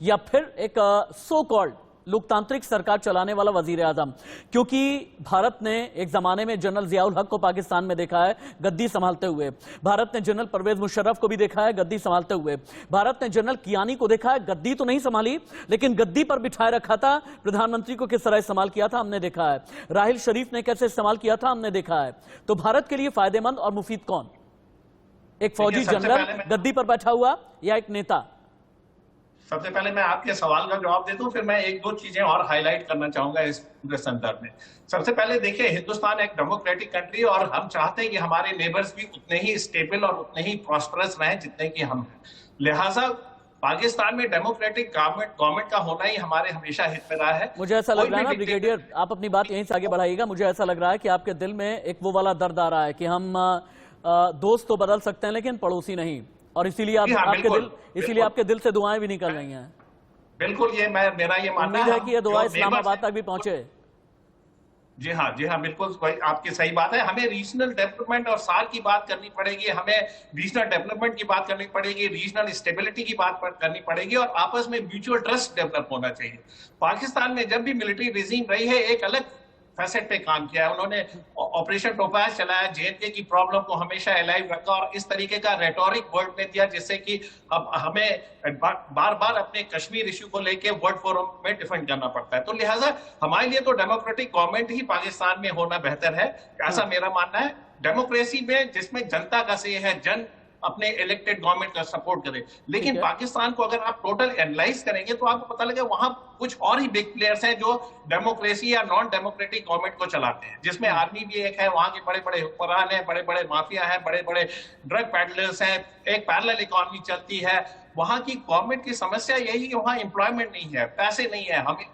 Speaker 1: या फिर एक सो कॉल्ड लोकतांत्रिक सरकार चलाने वाला वजीर आजम? क्योंकि भारत ने एक जमाने में जनरल जियाउल हक को पाकिस्तान में देखा है गद्दी संभालते हुए, भारत ने जनरल परवेज मुशर्रफ को भी देखा है गद्दी संभालते हुए, भारत ने जनरल कियानी को देखा है, गद्दी तो नहीं संभाली लेकिन गद्दी पर बिठाए रखा था, प्रधानमंत्री को किस तरह इस्तेमाल किया था हमने देखा है, राहिल शरीफ ने कैसे इस्तेमाल किया था हमने देखा है। तो भारत के लिए फायदेमंद और मुफीद कौन, एक फौजी जनरल गद्दी पर बैठा हुआ या एक नेता?
Speaker 8: सबसे पहले मैं आपके सवाल का जवाब दे दूं, फिर मैं एक दो चीजें और हाईलाइट करना चाहूंगा इस पूरे संदर्भ में। सबसे पहले देखिए, हिंदुस्तान एक डेमोक्रेटिक कंट्री और हम चाहते हैं कि हमारे नेबर्स भी उतने ही स्टेबल और उतने ही प्रॉस्परस रहें जितने कि हम हैं। लिहाजा पाकिस्तान में डेमोक्रेटिक गवर्नमेंट का होना ही हमारे हमेशा हित में रहा है।
Speaker 1: मुझे ऐसा लग रहा है ना ब्रिगेडियर, आप अपनी बात यहीं से आगे बढ़ाइएगा, मुझे ऐसा लग रहा है कि आपके दिल में एक वो वाला दर्द आ रहा है कि हम दोस्त तो बदल सकते हैं लेकिन पड़ोसी नहीं, और इसीलिए आपके दिल से दुआएं भी निकल रही हैं।
Speaker 8: बिल्कुल, ये मेरा ये मानना
Speaker 1: है कि ये दुआ इस्लामाबाद तक भी पहुंचे।
Speaker 8: जी हाँ, बिल्कुल आपकी सही बात है। हमें रीजनल डेवलपमेंट और सार की बात करनी पड़ेगी, हमें रीजनल डेवलपमेंट की बात करनी पड़ेगी, रीजनल स्टेबिलिटी की बात करनी पड़ेगी और आपस में म्यूचुअल ट्रस्ट डेवलप होना चाहिए। पाकिस्तान में जब भी मिलिट्री रिजीम रही है एक अलग फैसेट पे काम किया है, उन्होंने ऑपरेशन टोपाज चलाया, जेएनके की प्रॉब्लम को हमेशा अलाइव रखा और इस तरीके का रेटोरिक वर्ड में दिया जिससे कि अब हमें बार बार अपने कश्मीर इश्यू को लेके वर्ल्ड फोरम में डिफेंड करना पड़ता है। तो लिहाजा हमारे लिए तो डेमोक्रेटिक गवर्नमेंट ही पाकिस्तान में होना बेहतर है, ऐसा मेरा मानना है। डेमोक्रेसी में जिसमें जनता का से है, जन अपने इलेक्टेड गवर्नमेंट का सपोर्ट करे, लेकिन पाकिस्तान को अगर आप टोटल एनालाइज करेंगे तो आपको पता लगेगा वहां कुछ और ही बिग प्लेयर्स हैं जो डेमोक्रेसी या नॉन डेमोक्रेटिक गवर्नमेंट को चलाते हैं, जिसमें आर्मी भी एक है, वहां के बड़े बड़े हुक्मरान हैं, बड़े बड़े माफिया हैं, बड़े बड़े ड्रग पैडलर्स हैं, एक पैरेलल इकोनॉमी चलती है। वहां की गवर्नमेंट की समस्या यही है, वहां एम्प्लॉयमेंट नहीं है, पैसे नहीं है। हमें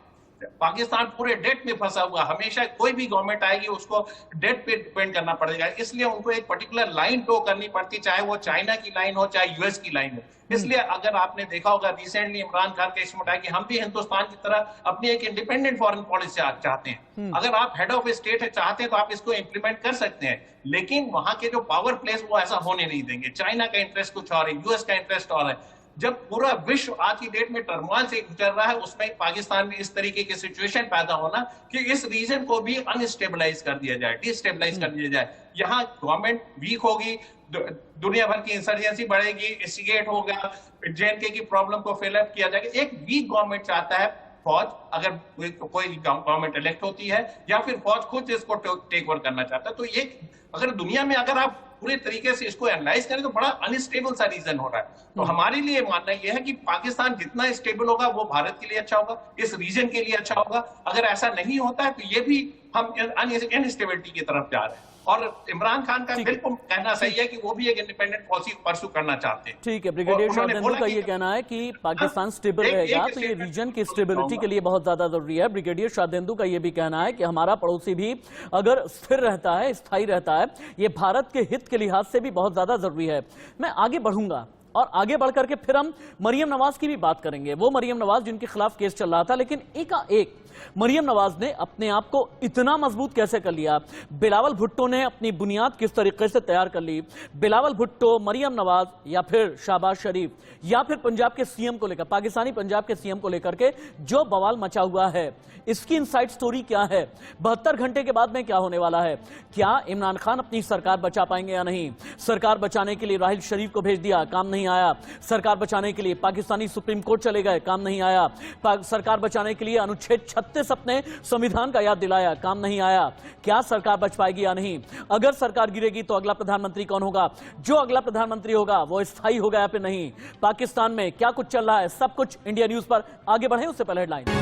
Speaker 8: पाकिस्तान पूरे डेट में फंसा हुआ, हमेशा कोई भी गवर्नमेंट आएगी उसको डेट पे डिपेंड करना पड़ेगा, इसलिए उनको एक पर्टिकुलर लाइन टो करनी पड़ती, चाहे वो चाइना की लाइन हो चाहे यूएस की लाइन हो। इसलिए अगर आपने देखा होगा रिसेंटली इमरान खान का इसमें उठाया कि हम भी हिंदुस्तान की तरह अपनी एक इंडिपेंडेंट फॉरेन पॉलिसी चाहते हैं। अगर आप हेड ऑफ स्टेट चाहते हैं तो आप इसको इंप्लीमेंट कर सकते हैं, लेकिन वहां के जो पावर प्लेस वो ऐसा होने नहीं देंगे। चाइना का इंटरेस्ट कुछ और है, यूएस का इंटरेस्ट और है। जब पूरा विश्व आज की डेट में टर्मोइल से गुजर रहा है, उसमें पाकिस्तान में इस तरीके की सिचुएशन पैदा होना कि इस रीजन को भी अनस्टेबलाइज कर दिया जाए, डिस्टेबलाइज कर दिया जाए। यहाँ गवर्नमेंट वीक होगी, दुनिया भर की इंसर्जेंसी बढ़ेगी, इंस्टिगेट होगा, जेएनके की प्रॉब्लम को फिल अप किया जाएगा। एक वीक गवर्नमेंट चाहता है फौज, अगर कोई गवर्नमेंट इलेक्ट होती है, या फिर फौज खुद इसको टेक ओवर करना चाहता है। तो ये अगर दुनिया में अगर आप पूरे तरीके से इसको एनालाइज करें तो बड़ा अनस्टेबल सा रीजन हो रहा है। तो हमारे लिए मानना यह है कि पाकिस्तान जितना स्टेबल होगा वो भारत के लिए अच्छा होगा, इस रीजन के लिए अच्छा होगा। अगर ऐसा नहीं होता है तो ये भी हम अनस्टेबिलिटी की तरफ जा रहे हैं। और इमरान खान का बिल्कुल कहना सही है कि वो भी एक इंडिपेंडेंट पॉलिसी परस्यू करना चाहते हैं।
Speaker 1: ठीक है, ब्रिगेडियर शाहदेंदू का ये कहना है कि पाकिस्तान स्टेबल रहेगा तो ये रीजन की स्टेबिलिटी के लिए बहुत ज्यादा जरूरी है। ब्रिगेडियर शाहदेंदू का ये भी कहना है कि हमारा पड़ोसी भी अगर स्थिर रहता है, स्थायी रहता है, ये भारत के हित के लिहाज से भी बहुत ज्यादा जरूरी है। मैं आगे बढ़ूंगा और आगे बढ़ करके फिर हम मरियम नवाज की भी बात करेंगे, वो मरियम नवाज जिनके खिलाफ केस चल रहा था, लेकिन एकाएक मरियम नवाज ने अपने आप को इतना मजबूत कैसे कर लिया? बिलावल भुट्टो ने अपनी बुनियाद किस तरीके से तैयार कर ली? बिलावल भुट्टो, मरियम नवाज या फिर शहबाज शरीफ या फिर पंजाब के सीएम को लेकर, पाकिस्तानी पंजाब के सीएम को लेकर के जो बवाल मचा हुआ है, इसकी इनसाइड स्टोरी क्या है? 72 घंटे के बाद में क्या होने वाला है? क्या इमरान खान अपनी सरकार बचा पाएंगे या नहीं? सरकार बचाने के लिए राहिल शरीफ को भेज दिया, काम नहीं आया। सरकार बचाने के लिए पाकिस्तानी सुप्रीम कोर्ट चले गए, काम नहीं आया। सरकार बचाने के लिए अनुच्छेद 36 अपने संविधान का याद दिलाया, काम नहीं आया। क्या सरकार बच पाएगी या नहीं? अगर सरकार गिरेगी तो अगला प्रधानमंत्री कौन होगा? जो अगला प्रधानमंत्री होगा वो स्थायी होगा या फिर नहीं? पाकिस्तान में क्या कुछ चल रहा है, सब कुछ इंडिया न्यूज पर। आगे बढ़े उससे पहले हेडलाइन।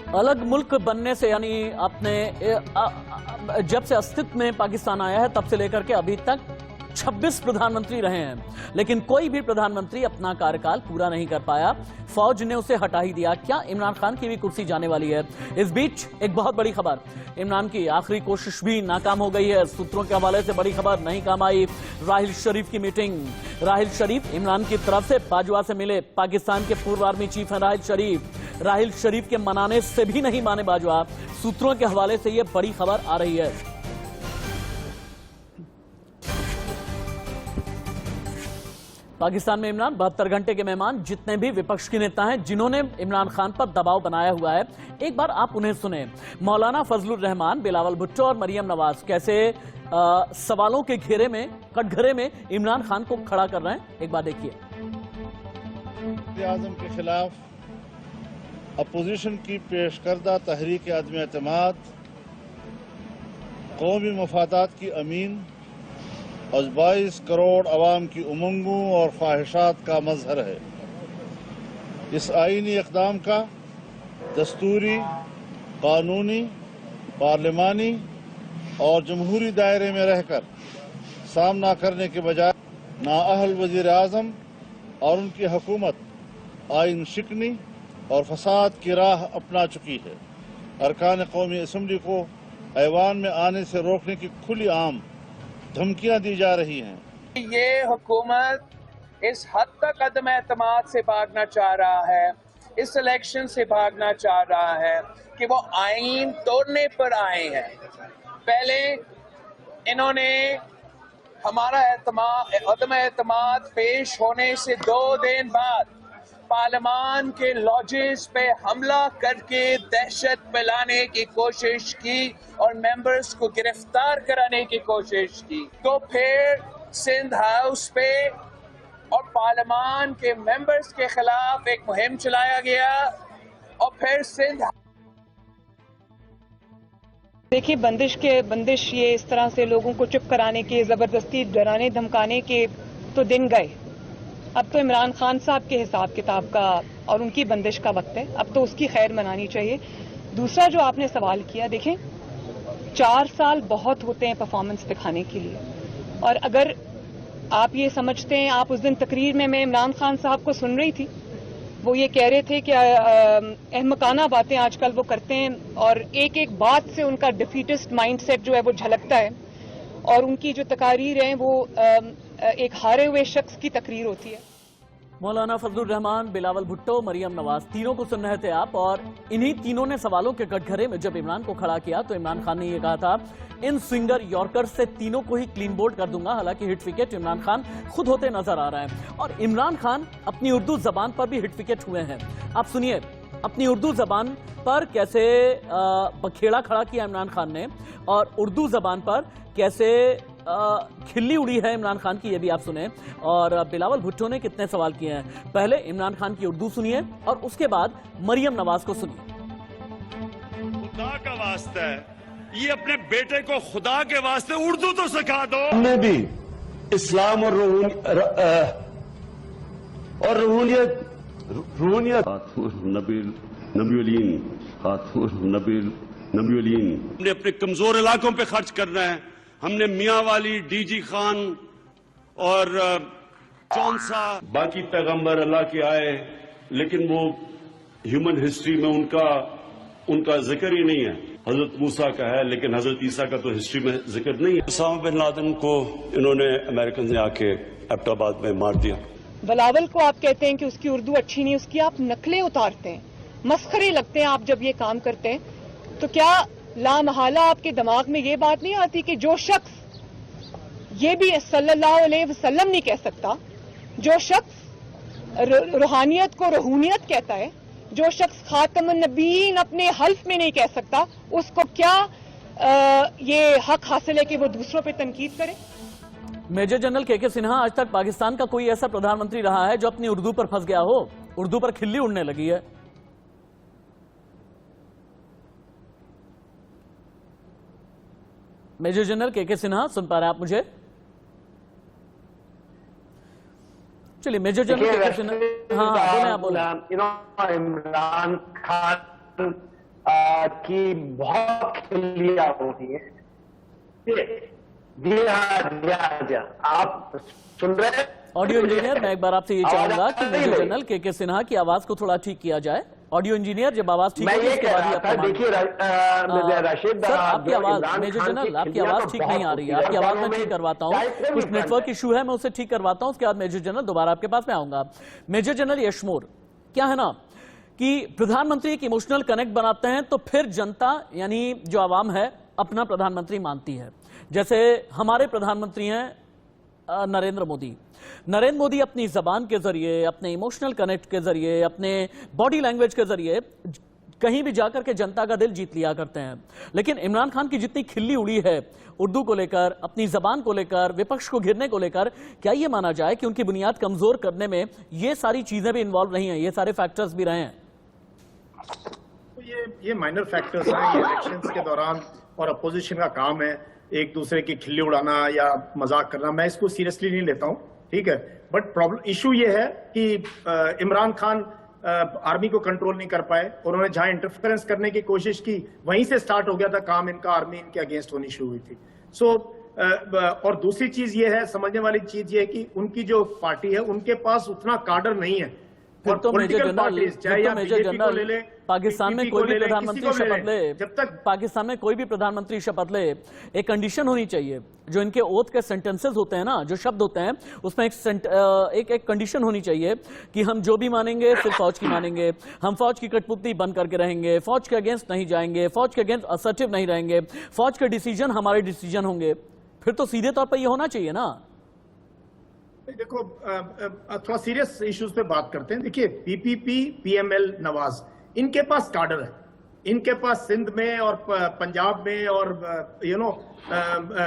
Speaker 1: अलग मुल्क बनने से, यानी अपने जब से अस्तित्व में पाकिस्तान आया है तब से लेकर के अभी तक 26 प्रधानमंत्री रहे हैं, लेकिन कोई भी प्रधानमंत्री अपना कार्यकाल पूरा नहीं कर पाया। फौज ने उसे हटा ही दिया। क्या इमरान खान की भी कुर्सी जाने वाली है? इस बीच एक बहुत बड़ी खबर, इमरान की आखिरी कोशिश भी नाकाम हो गई है। सूत्रों के हवाले से बड़ी खबर, नहीं काम आई राहिल शरीफ की मीटिंग। राहिल शरीफ इमरान की तरफ से बाजवा से मिले। पाकिस्तान के पूर्व आर्मी चीफ हैं राहिल शरीफ। राहिल शरीफ के मनाने से भी नहीं माने बाजवा। सूत्रों के हवाले से यह बड़ी खबर आ रही है। पाकिस्तान में इमरान 72 घंटे के मेहमान। जितने भी विपक्ष के नेता हैं जिन्होंने इमरान खान पर दबाव बनाया हुआ है, एक बार आप उन्हें सुने। मौलाना फजलुर रहमान, बिलावल भुट्टो और मरियम नवाज कैसे सवालों के घेरे में, कटघरे में इमरान खान को खड़ा कर रहे हैं, एक बार देखिए।
Speaker 9: आज़म के खिलाफ अपोजिशन की पेश करदा तहरीक अदम एतमाद कौमी मफादात की अमीन और 22 करोड़ अवाम की उमंगों और ख्वाहिशात का मजहर है। इस आईनी इक़दाम का दस्तूरी, कानूनी, पार्लिमानी और जमहूरी दायरे में रहकर सामना करने के बजाय नाअहल वज़ीर आज़म और उनकी हुकूमत आइन शिकनी और फसाद की राह अपना चुकी है। अरकान कौमी असम्बली को ऐवान में आने से रोकने की खुली आम धमकियां दी जा रही हैं।
Speaker 3: ये हुकूमत इस हद तक अदम एतमाद से भागना चाह रहा है, इस इलेक्शन से भागना चाह रहा है कि वो आईन तोड़ने पर आए हैं। पहले इन्होंने हमारा अदम एतमाद पेश होने से 2 दिन बाद पार्लियामान के लॉजेस पे हमला करके दहशत फैलाने की कोशिश की और मेंबर्स को गिरफ्तार कराने की कोशिश की। तो फिर सिंध हाउस पे और पार्लियामान के मेंबर्स के खिलाफ एक मुहिम चलाया गया और फिर सिंध।
Speaker 10: देखिए, बंदिश ये इस तरह से लोगों को चुप कराने के, जबरदस्ती डराने धमकाने के तो दिन गए। अब तो इमरान खान साहब के हिसाब किताब का और उनकी बंदिश का वक्त है। अब तो उसकी खैर मनानी चाहिए। दूसरा जो आपने सवाल किया, देखें 4 साल बहुत होते हैं परफॉर्मेंस दिखाने के लिए, और अगर आप ये समझते हैं, आप उस दिन तकरीर में मैं इमरान खान साहब को सुन रही थी, वो ये कह रहे थे कि अहमकाना बातें आजकल वो करते हैं और एक एक बात से उनका डिफीटिस्ट माइंडसेट जो है वो झलकता है और उनकी जो तकारीर हैं वो एक हारे हुए शख्स की तकरीर होती है।
Speaker 1: मौलाना फजलुर रहमान, बिलावल भुट्टो, मरियम नवाज, तीनों को सुन रहे थे आप, और इन्हीं तीनों ने सवालों के कटघरे में जब इमरान को खड़ा किया तो इमरान खान ने यह कहा था, इन स्विंगर यॉर्कर से तीनों को ही क्लीन बोल्ड कर दूंगा। हालांकि हिट विकेट इमरान खान खुद होते नजर आ रहे हैं और इमरान खान अपनी उर्दू जबान पर भी हिट विकेट हुए हैं। आप सुनिए अपनी उर्दू जबान पर कैसे बखेड़ा खड़ा किया इमरान खान ने और उर्दू जबान पर कैसे खिल्ली उड़ी है इमरान खान की, ये भी आप सुने। और बिलावल भुट्टो ने कितने सवाल किए हैं। पहले इमरान खान की उर्दू सुनिए और उसके बाद मरियम नवाज को सुनिए।
Speaker 2: खुदा का वास्ता है, ये अपने बेटे को खुदा के वास्ते उर्दू तो सिखा दो।
Speaker 11: हमने भी इस्लाम और रूहनियत
Speaker 2: हमने अपने कमजोर इलाकों पे खर्च करना है। हमने मियाँ वाली, डीजी खान और चौंसा,
Speaker 11: बाकी पैगंबर अल्लाह के आए, लेकिन वो ह्यूमन हिस्ट्री में उनका जिक्र ही नहीं है। हजरत मूसा का है लेकिन हजरत ईसा का तो हिस्ट्री में जिक्र नहीं है। उसामा बिन लादेन को इन्होंने अमेरिकन ने आके एबटाबाद में मार दिया।
Speaker 10: बिलावल को आप कहते हैं कि उसकी उर्दू अच्छी नहीं, उसकी आप नकलें उतारते हैं, मस्खरे लगते हैं आप जब ये काम करते हैं। तो क्या लामहला आपके दिमाग में ये बात नहीं आती कि जो शख्स ये भी सल्लल्लाहु अलैहि वसल्लम नहीं कह सकता, जो शख्स रूहानियत को रूहनियत कहता है, जो शख्स खातमुन नबीयीन अपने हल्फ में नहीं कह सकता, उसको क्या ये हक हासिल है कि वो दूसरों पे तनकीद करे।
Speaker 1: मेजर जनरल के सिन्हा, आज तक पाकिस्तान का कोई ऐसा प्रधानमंत्री रहा है जो अपनी उर्दू पर फंस गया हो, उर्दू पर खिल्ली उड़ने लगी है? मेजर जनरल के सिन्हा, सुन पा रहे हैं आप मुझे? चलिए मेजर जनरल के सिन्हा, हाँ बोले आप बोले।
Speaker 5: इमरान खान की बहुत खिल्लियां होती है। जी हाँ, आप सुन रहे हैं?
Speaker 1: ऑडियो इंजीनियर, मैं एक बार आपसे ये चाहूंगा कि मेजर जनरल के सिन्हा की आवाज को थोड़ा ठीक किया जाए। ऑडियो इंजीनियर, जब आवाज ठीक है उसके बाद ही
Speaker 5: राशिद,
Speaker 1: सर आपकी आवाज, मेजर जनरल आपकी आवाज ठीक नहीं आ रही है। आपकी आवाज मैं ठीक करवाता हूँ, कुछ नेटवर्क इशू है, मैं उसे ठीक करवाता हूँ। उसके बाद मेजर जनरल दोबारा आपके पास में आऊंगा। मेजर जनरल यशमोर, क्या है ना कि प्रधानमंत्री एक इमोशनल कनेक्ट बनाते हैं तो फिर जनता यानी जो आवाम है अपना प्रधानमंत्री मानती है। जैसे हमारे प्रधानमंत्री हैं नरेंद्र मोदी अपनी जबान के जरिए, अपने इमोशनल कनेक्ट के जरिए, अपने बॉडी लैंग्वेज के जरिए कहीं भी जाकर के जनता का दिल जीत लिया करते हैं। लेकिन इमरान खान की जितनी खिल्ली उड़ी है उर्दू को लेकर, अपनी जबान को लेकर, विपक्ष को घिरने को लेकर, क्या ये माना जाए कि उनकी बुनियाद कमजोर करने में ये सारी चीजें भी इन्वॉल्व नहीं है, ये सारे फैक्टर्स भी रहे हैं?
Speaker 6: ये माइनर फैक्टर्स हैं, ये इलेक्शंस के दौरान और अपोजिशन का काम है एक दूसरे की खिल्ली उड़ाना या मजाक करना। मैं इसको सीरियसली नहीं लेता हूं, ठीक है, बट प्रॉब्लम इशू ये है कि इमरान खान आर्मी को कंट्रोल नहीं कर पाए। उन्होंने जहां इंटरफेरेंस करने की कोशिश की वहीं से स्टार्ट हो गया था काम इनका, आर्मी इनके अगेंस्ट होनी शुरू हुई थी। और दूसरी चीज ये है, समझने वाली चीज ये है कि उनकी जो पार्टी है उनके पास उतना कार्डर नहीं है।
Speaker 1: फिर तो मेजर जनरल पाकिस्तान में कोई भी प्रधानमंत्री शपथ ले, जब तक पाकिस्तान में कोई भी प्रधानमंत्री शपथ ले, एक कंडीशन होनी चाहिए। जो इनके ओथ के सेंटेंसेस होते हैं ना, जो शब्द होते हैं, उसमें एक कंडीशन होनी चाहिए कि हम जो भी मानेंगे सिर्फ फौज की मानेंगे, हम फौज की कठपुतली बंद करके रहेंगे, फौज के अगेंस्ट नहीं जाएंगे, फौज के अगेंस्ट असर्टिव नहीं रहेंगे, फौज के डिसीजन हमारे डिसीजन होंगे। फिर तो सीधे तौर पर यह होना चाहिए ना।
Speaker 6: देखो, थोड़ा सीरियस इश्यूज पे बात करते हैं। देखिए, पीपीपी, पीएमएल, नवाज, इनके पास कार्डर है, इनके पास सिंध में और पंजाब में और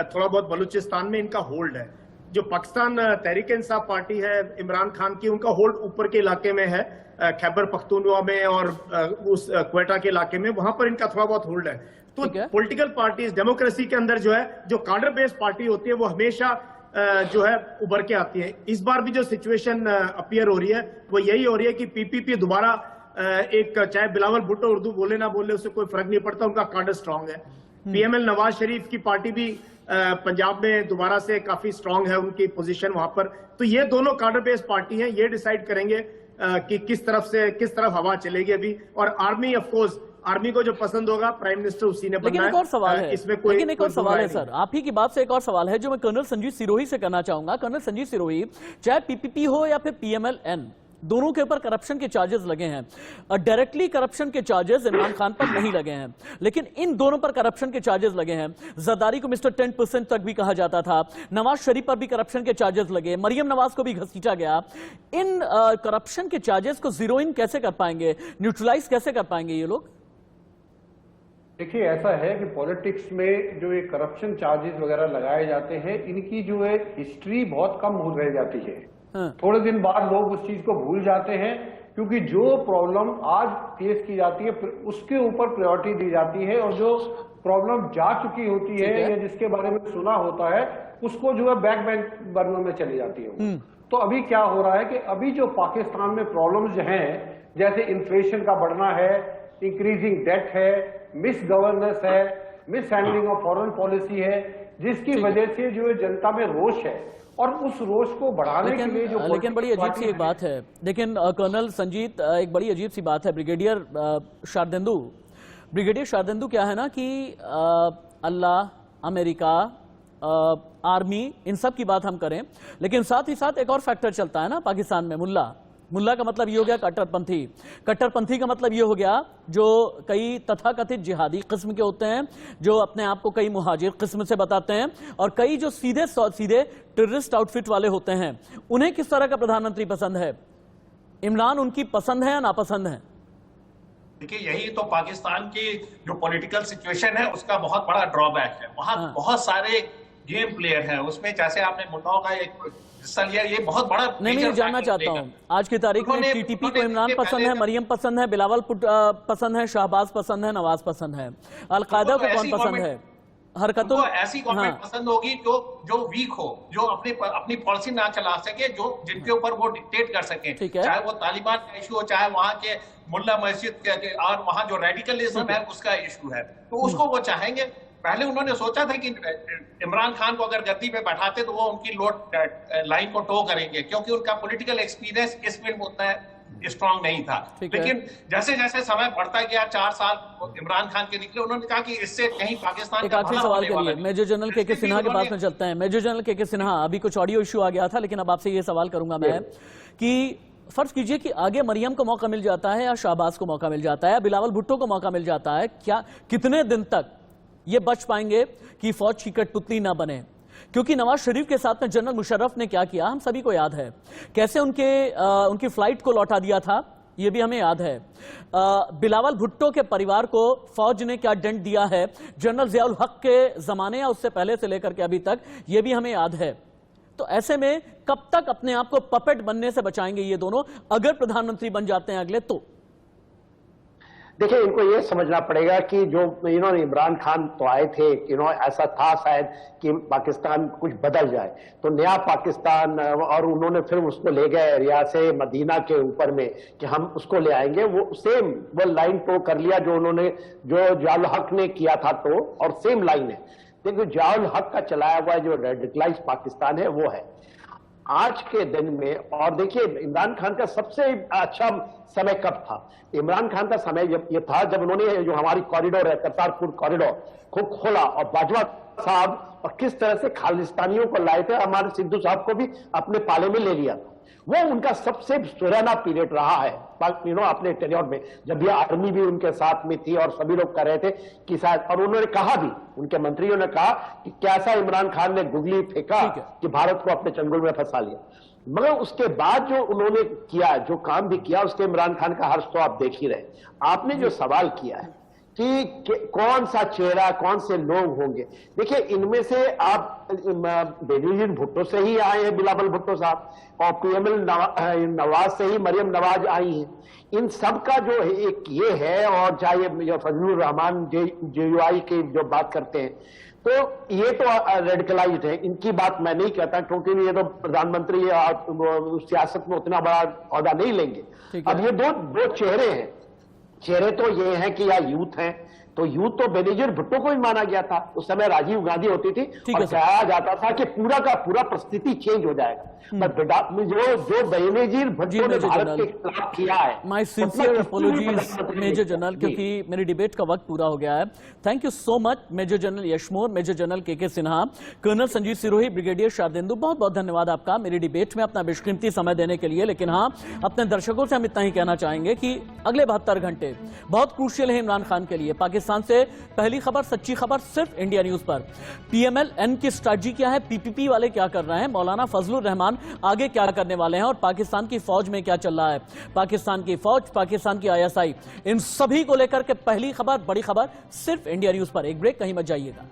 Speaker 6: थोड़ा बहुत बलूचिस्तान में इनका होल्ड है। जो पाकिस्तान तहरीक इंसाफ पार्टी है इमरान खान की, उनका होल्ड ऊपर के इलाके में है, खैबर पख्तूनख्वा में और उस क्वेटा के इलाके में, वहां पर इनका थोड़ा बहुत होल्ड है। तो पॉलिटिकल पार्टीज डेमोक्रेसी के अंदर जो है, जो कार्डर बेस्ड पार्टी होती है, वो हमेशा जो है उभर के आती है। इस बार भी जो सिचुएशन अपीयर हो रही है वो यही हो रही है कि पीपीपी दोबारा एक, चाहे बिलावल भुट्टो उर्दू बोले ना बोले उससे कोई फर्क नहीं पड़ता, उनका कार्डर स्ट्रांग है। पीएमएल नवाज शरीफ की पार्टी भी पंजाब में दोबारा से काफी स्ट्रांग है उनकी पोजीशन वहां पर। तो ये दोनों कार्डर बेस्ड पार्टी हैं, ये डिसाइड करेंगे कि किस तरफ हवा चलेगी अभी। और आर्मी, ऑफ कोर्स आर्मी को जो पसंद होगा प्राइम मिनिस्टर उसी ने बनना है।
Speaker 1: लेकिन एक और सवाल है,
Speaker 6: इसमें कोई
Speaker 1: एक और सवाल है सर, आप ही की बात से एक और सवाल है जो मैं कर्नल संजीव सिरोही से करना चाहूंगा। कर्नल संजीव सिरोही, चाहे पीपीपी हो या फिर पीएमएल-एन, दोनों के ऊपर करप्शन के चार्जेस लगे हैं। डायरेक्टली करप्शन के चार्जेस इमरान खान पर नहीं लगे हैं, लेकिन इन दोनों पर करप्शन के चार्जेस लगे हैं। जरदारी को मिस्टर 10% तक भी कहा जाता था, नवाज शरीफ पर भी करप्शन के चार्जेस लगे, मरियम नवाज को भी घसीटा गया। इन करप्शन के चार्जेस को जीरो इन कैसे कर पाएंगे, न्यूट्रलाइज कैसे कर पाएंगे ये लोग?
Speaker 7: देखिए, ऐसा है कि पॉलिटिक्स में जो ये करप्शन चार्जेस वगैरह लगाए जाते हैं, इनकी जो है हिस्ट्री बहुत कम हो रह जाती है। थोड़े दिन बाद लोग उस चीज को भूल जाते हैं, क्योंकि जो प्रॉब्लम आज फेस की जाती है उसके ऊपर प्रायोरिटी दी जाती है, और जो प्रॉब्लम जा चुकी होती है या जिसके बारे में सुना होता है उसको जो है बैक बर्नर में चली जाती है। तो अभी क्या हो रहा है कि अभी जो पाकिस्तान में प्रॉब्लम्स हैं, जैसे इन्फ्लेशन का बढ़ना है, इंक्रीजिंग डेट है, मिस गवर्नेंस है, miss handling of foreign policy है, जिसकी वजह से जो है जनता में रोष है, और उस रोष को बढ़ाने के लिए जो
Speaker 1: लेकिन बड़ी अजीब सी एक बात है। लेकिन कर्नल संजीत, एक बड़ी अजीब सी बात है। ब्रिगेडियर शारदेंदु क्या है ना कि अल्लाह, अमेरिका, आर्मी, इन सब की बात हम करें, लेकिन साथ ही साथ एक और फैक्टर चलता है ना पाकिस्तान में, मुल्ला का मतलब ये हो गया कट्टरपंथी। कट्टरपंथी का मतलब ये हो गया जो कई तथाकथित जिहादी किस्म के होते हैं, जो अपने आप को कई मुहाजिर किस्म से बताते हैं, और कई जो सीधे टेररिस्ट आउटफिट वाले होते हैं। उन्हें किस तरह का प्रधानमंत्री पसंद है? इमरान उनकी पसंद है या नापसंद है?
Speaker 8: देखिए, यही तो पाकिस्तान की जो पॉलिटिकल सिचुएशन है उसका बहुत बड़ा ड्रॉबैक है। वहां बहुत सारे गेम प्लेयर हैं, उसमें जैसे आपने मुद्दाओं का एक हिस्सा लिया, ये बहुत बड़ा
Speaker 1: नहीं जानना चाहता हूं। आज की तारीख में टीटीपी को इमरान पसंद है, मरियम पसंद है, बिलावल पसंद है, शहबाज पसंद है, नवाज पसंद है, अलकायदा को कौन पसंद है? हरकतों
Speaker 8: ऐसी गवर्नमेंट पसंद होगी जो वीक हो, जो अपनी पॉलिसी ना चला सके, जो जिनके ऊपर वो डिक्टेट कर सके, चाहे वो तालिबान का इशू हो, चाहे वहां के मुल्ला मस्जिद और वहां जो रेडिकलिज्म है उसका इशू है, तो उसको वो चाहेंगे। पहले उन्होंने सोचा था कि इमरान खान को अगर गद्दी पे बैठाते तो वो उनकी लाइन को टो करेंगे, क्योंकि उनका पॉलिटिकल एक्सपीरियंस इसमें उतना स्ट्रांग नहीं था। लेकिन जैसे जैसे समय बढ़ता गया, 4 साल इमरान खान के निकले, उन्होंने कहा कि इससे कहीं पाकिस्तान
Speaker 1: एक आखिरी सवाल के लिए मेजर जनरल के सिन्हा के पास में चलते हैं। मेजर जनरल के सिन्हा, अभी कुछ ऑडियो इश्यू आ गया था, लेकिन अब आपसे ये सवाल करूंगा मैं कि फर्ज कीजिए कि आगे मरियम को मौका मिल जाता है, या शहबाज को मौका मिल जाता है, या बिलावल भुट्टो को मौका मिल जाता है, क्या कितने दिन तक ये बच पाएंगे कि फौज की कठपुतली ना बने? क्योंकि नवाज शरीफ के साथ में जनरल मुशर्रफ ने क्या किया हम सभी को याद है, कैसे उनकी फ्लाइट को लौटा दिया था ये भी हमें याद है। बिलावल भुट्टो के परिवार को फौज ने क्या दंड दिया है जनरल जियाउल हक के जमाने या उससे पहले से लेकर के अभी तक, ये भी हमें याद है। तो ऐसे में कब तक अपने आप को पपेट बनने से बचाएंगे ये दोनों, अगर प्रधानमंत्री बन जाते हैं अगले तो?
Speaker 5: देखिए, इनको ये समझना पड़ेगा कि जो इमरान खान तो आए थे, ऐसा था शायद कि पाकिस्तान कुछ बदल जाए, तो नया पाकिस्तान, और उन्होंने फिर उसको ले गए रियासे मदीना के ऊपर में कि हम उसको ले आएंगे। वो सेम वो लाइन तो कर लिया जो उन्होंने जो जियाउल हक ने किया था, तो और सेम लाइन है। देखिए, जियाउल हक का चलाया हुआ जो रेडिकलाइज पाकिस्तान है वो है आज के दिन में। और देखिए, इमरान खान का सबसे अच्छा समय कब था? इमरान खान का समय ये था जब उन्होंने जो हमारी कॉरिडोर है, करतारपुर कॉरिडोर को खोला, और बाजवा साहब और किस तरह से खालिस्तानियों को लाए थे, हमारे सिद्धू साहब को भी अपने पाले में ले लिया था। वो उनका सबसे सुनहरा पीरियड रहा है अपने टेन्योर में, जब ये आर्मी भी उनके साथ में थी और सभी लोग कह रहे थे कि शायद, और उन्होंने कहा भी, उनके मंत्रियों ने कहा कि कैसा इमरान खान ने गुगली फेंका कि भारत को अपने चंगुल में फंसा लिया। मगर उसके बाद जो उन्होंने किया, जो काम भी किया, उसके इमरान खान का हर्ष तो आप देख ही रहे। आपने जो सवाल किया है कि कौन सा चेहरा, कौन से लोग होंगे, देखिए इनमें से आप बेनजीर भुट्टो से ही आए हैं बिलावल भुट्टो साहब, और पीएमएल नवाज से ही मरियम नवाज आई हैं। इन सब का जो एक ये है, और चाहे फजलुर रहमान जेयूआई की जो बात करते हैं, तो ये तो रेडिकलाइज्ड है, इनकी बात मैं नहीं कहता, क्योंकि ये तो प्रधानमंत्री सियासत में उतना बड़ा औहदा नहीं लेंगे। अब ये दो चेहरे हैं। चेहरे तो ये हैं कि या यूथ हैं, तो यूथ तो बेनजीर भुट्टो को ही माना गया था, उस समय राजीव गांधी होती थी, और कहा जाता था कि पूरा का पूरा परिस्थिति चेंज हो जाएगा। जो बेनजीर भुट्टो ने भारत के खिलाफ किया है,
Speaker 1: my sincere apologies major general, क्योंकि मेरी डिबेट का वक्त पूरा हो गया है। Thank you so much major general Yashmor, major general K Sinha, colonel Sanjeev Sirohi, brigadier Sharadendu, बहुत बहुत धन्यवाद आपका मेरी डिबेट में अपना बेशकीमती समय देने के लिए। लेकिन हाँ, अपने दर्शकों से हम इतना ही कहना चाहेंगे कि अगले 72 घंटे बहुत क्रूशियल है इमरान खान के लिए। पाकिस्तान से पहली खबर, सच्ची खबर सिर्फ इंडिया न्यूज पर। पीएमएल-एन की स्ट्रैटेजी क्या है, पीपीपी वाले क्या कर रहे हैं, मौलाना फजलुर रहमान आगे क्या करने वाले हैं, और पाकिस्तान की फौज में क्या चल रहा है, पाकिस्तान की फौज, पाकिस्तान की आईएसआई, इन सभी को लेकर के पहली खबर, बड़ी खबर सिर्फ इंडिया न्यूज पर। एक ब्रेक, कहीं मत जाइएगा।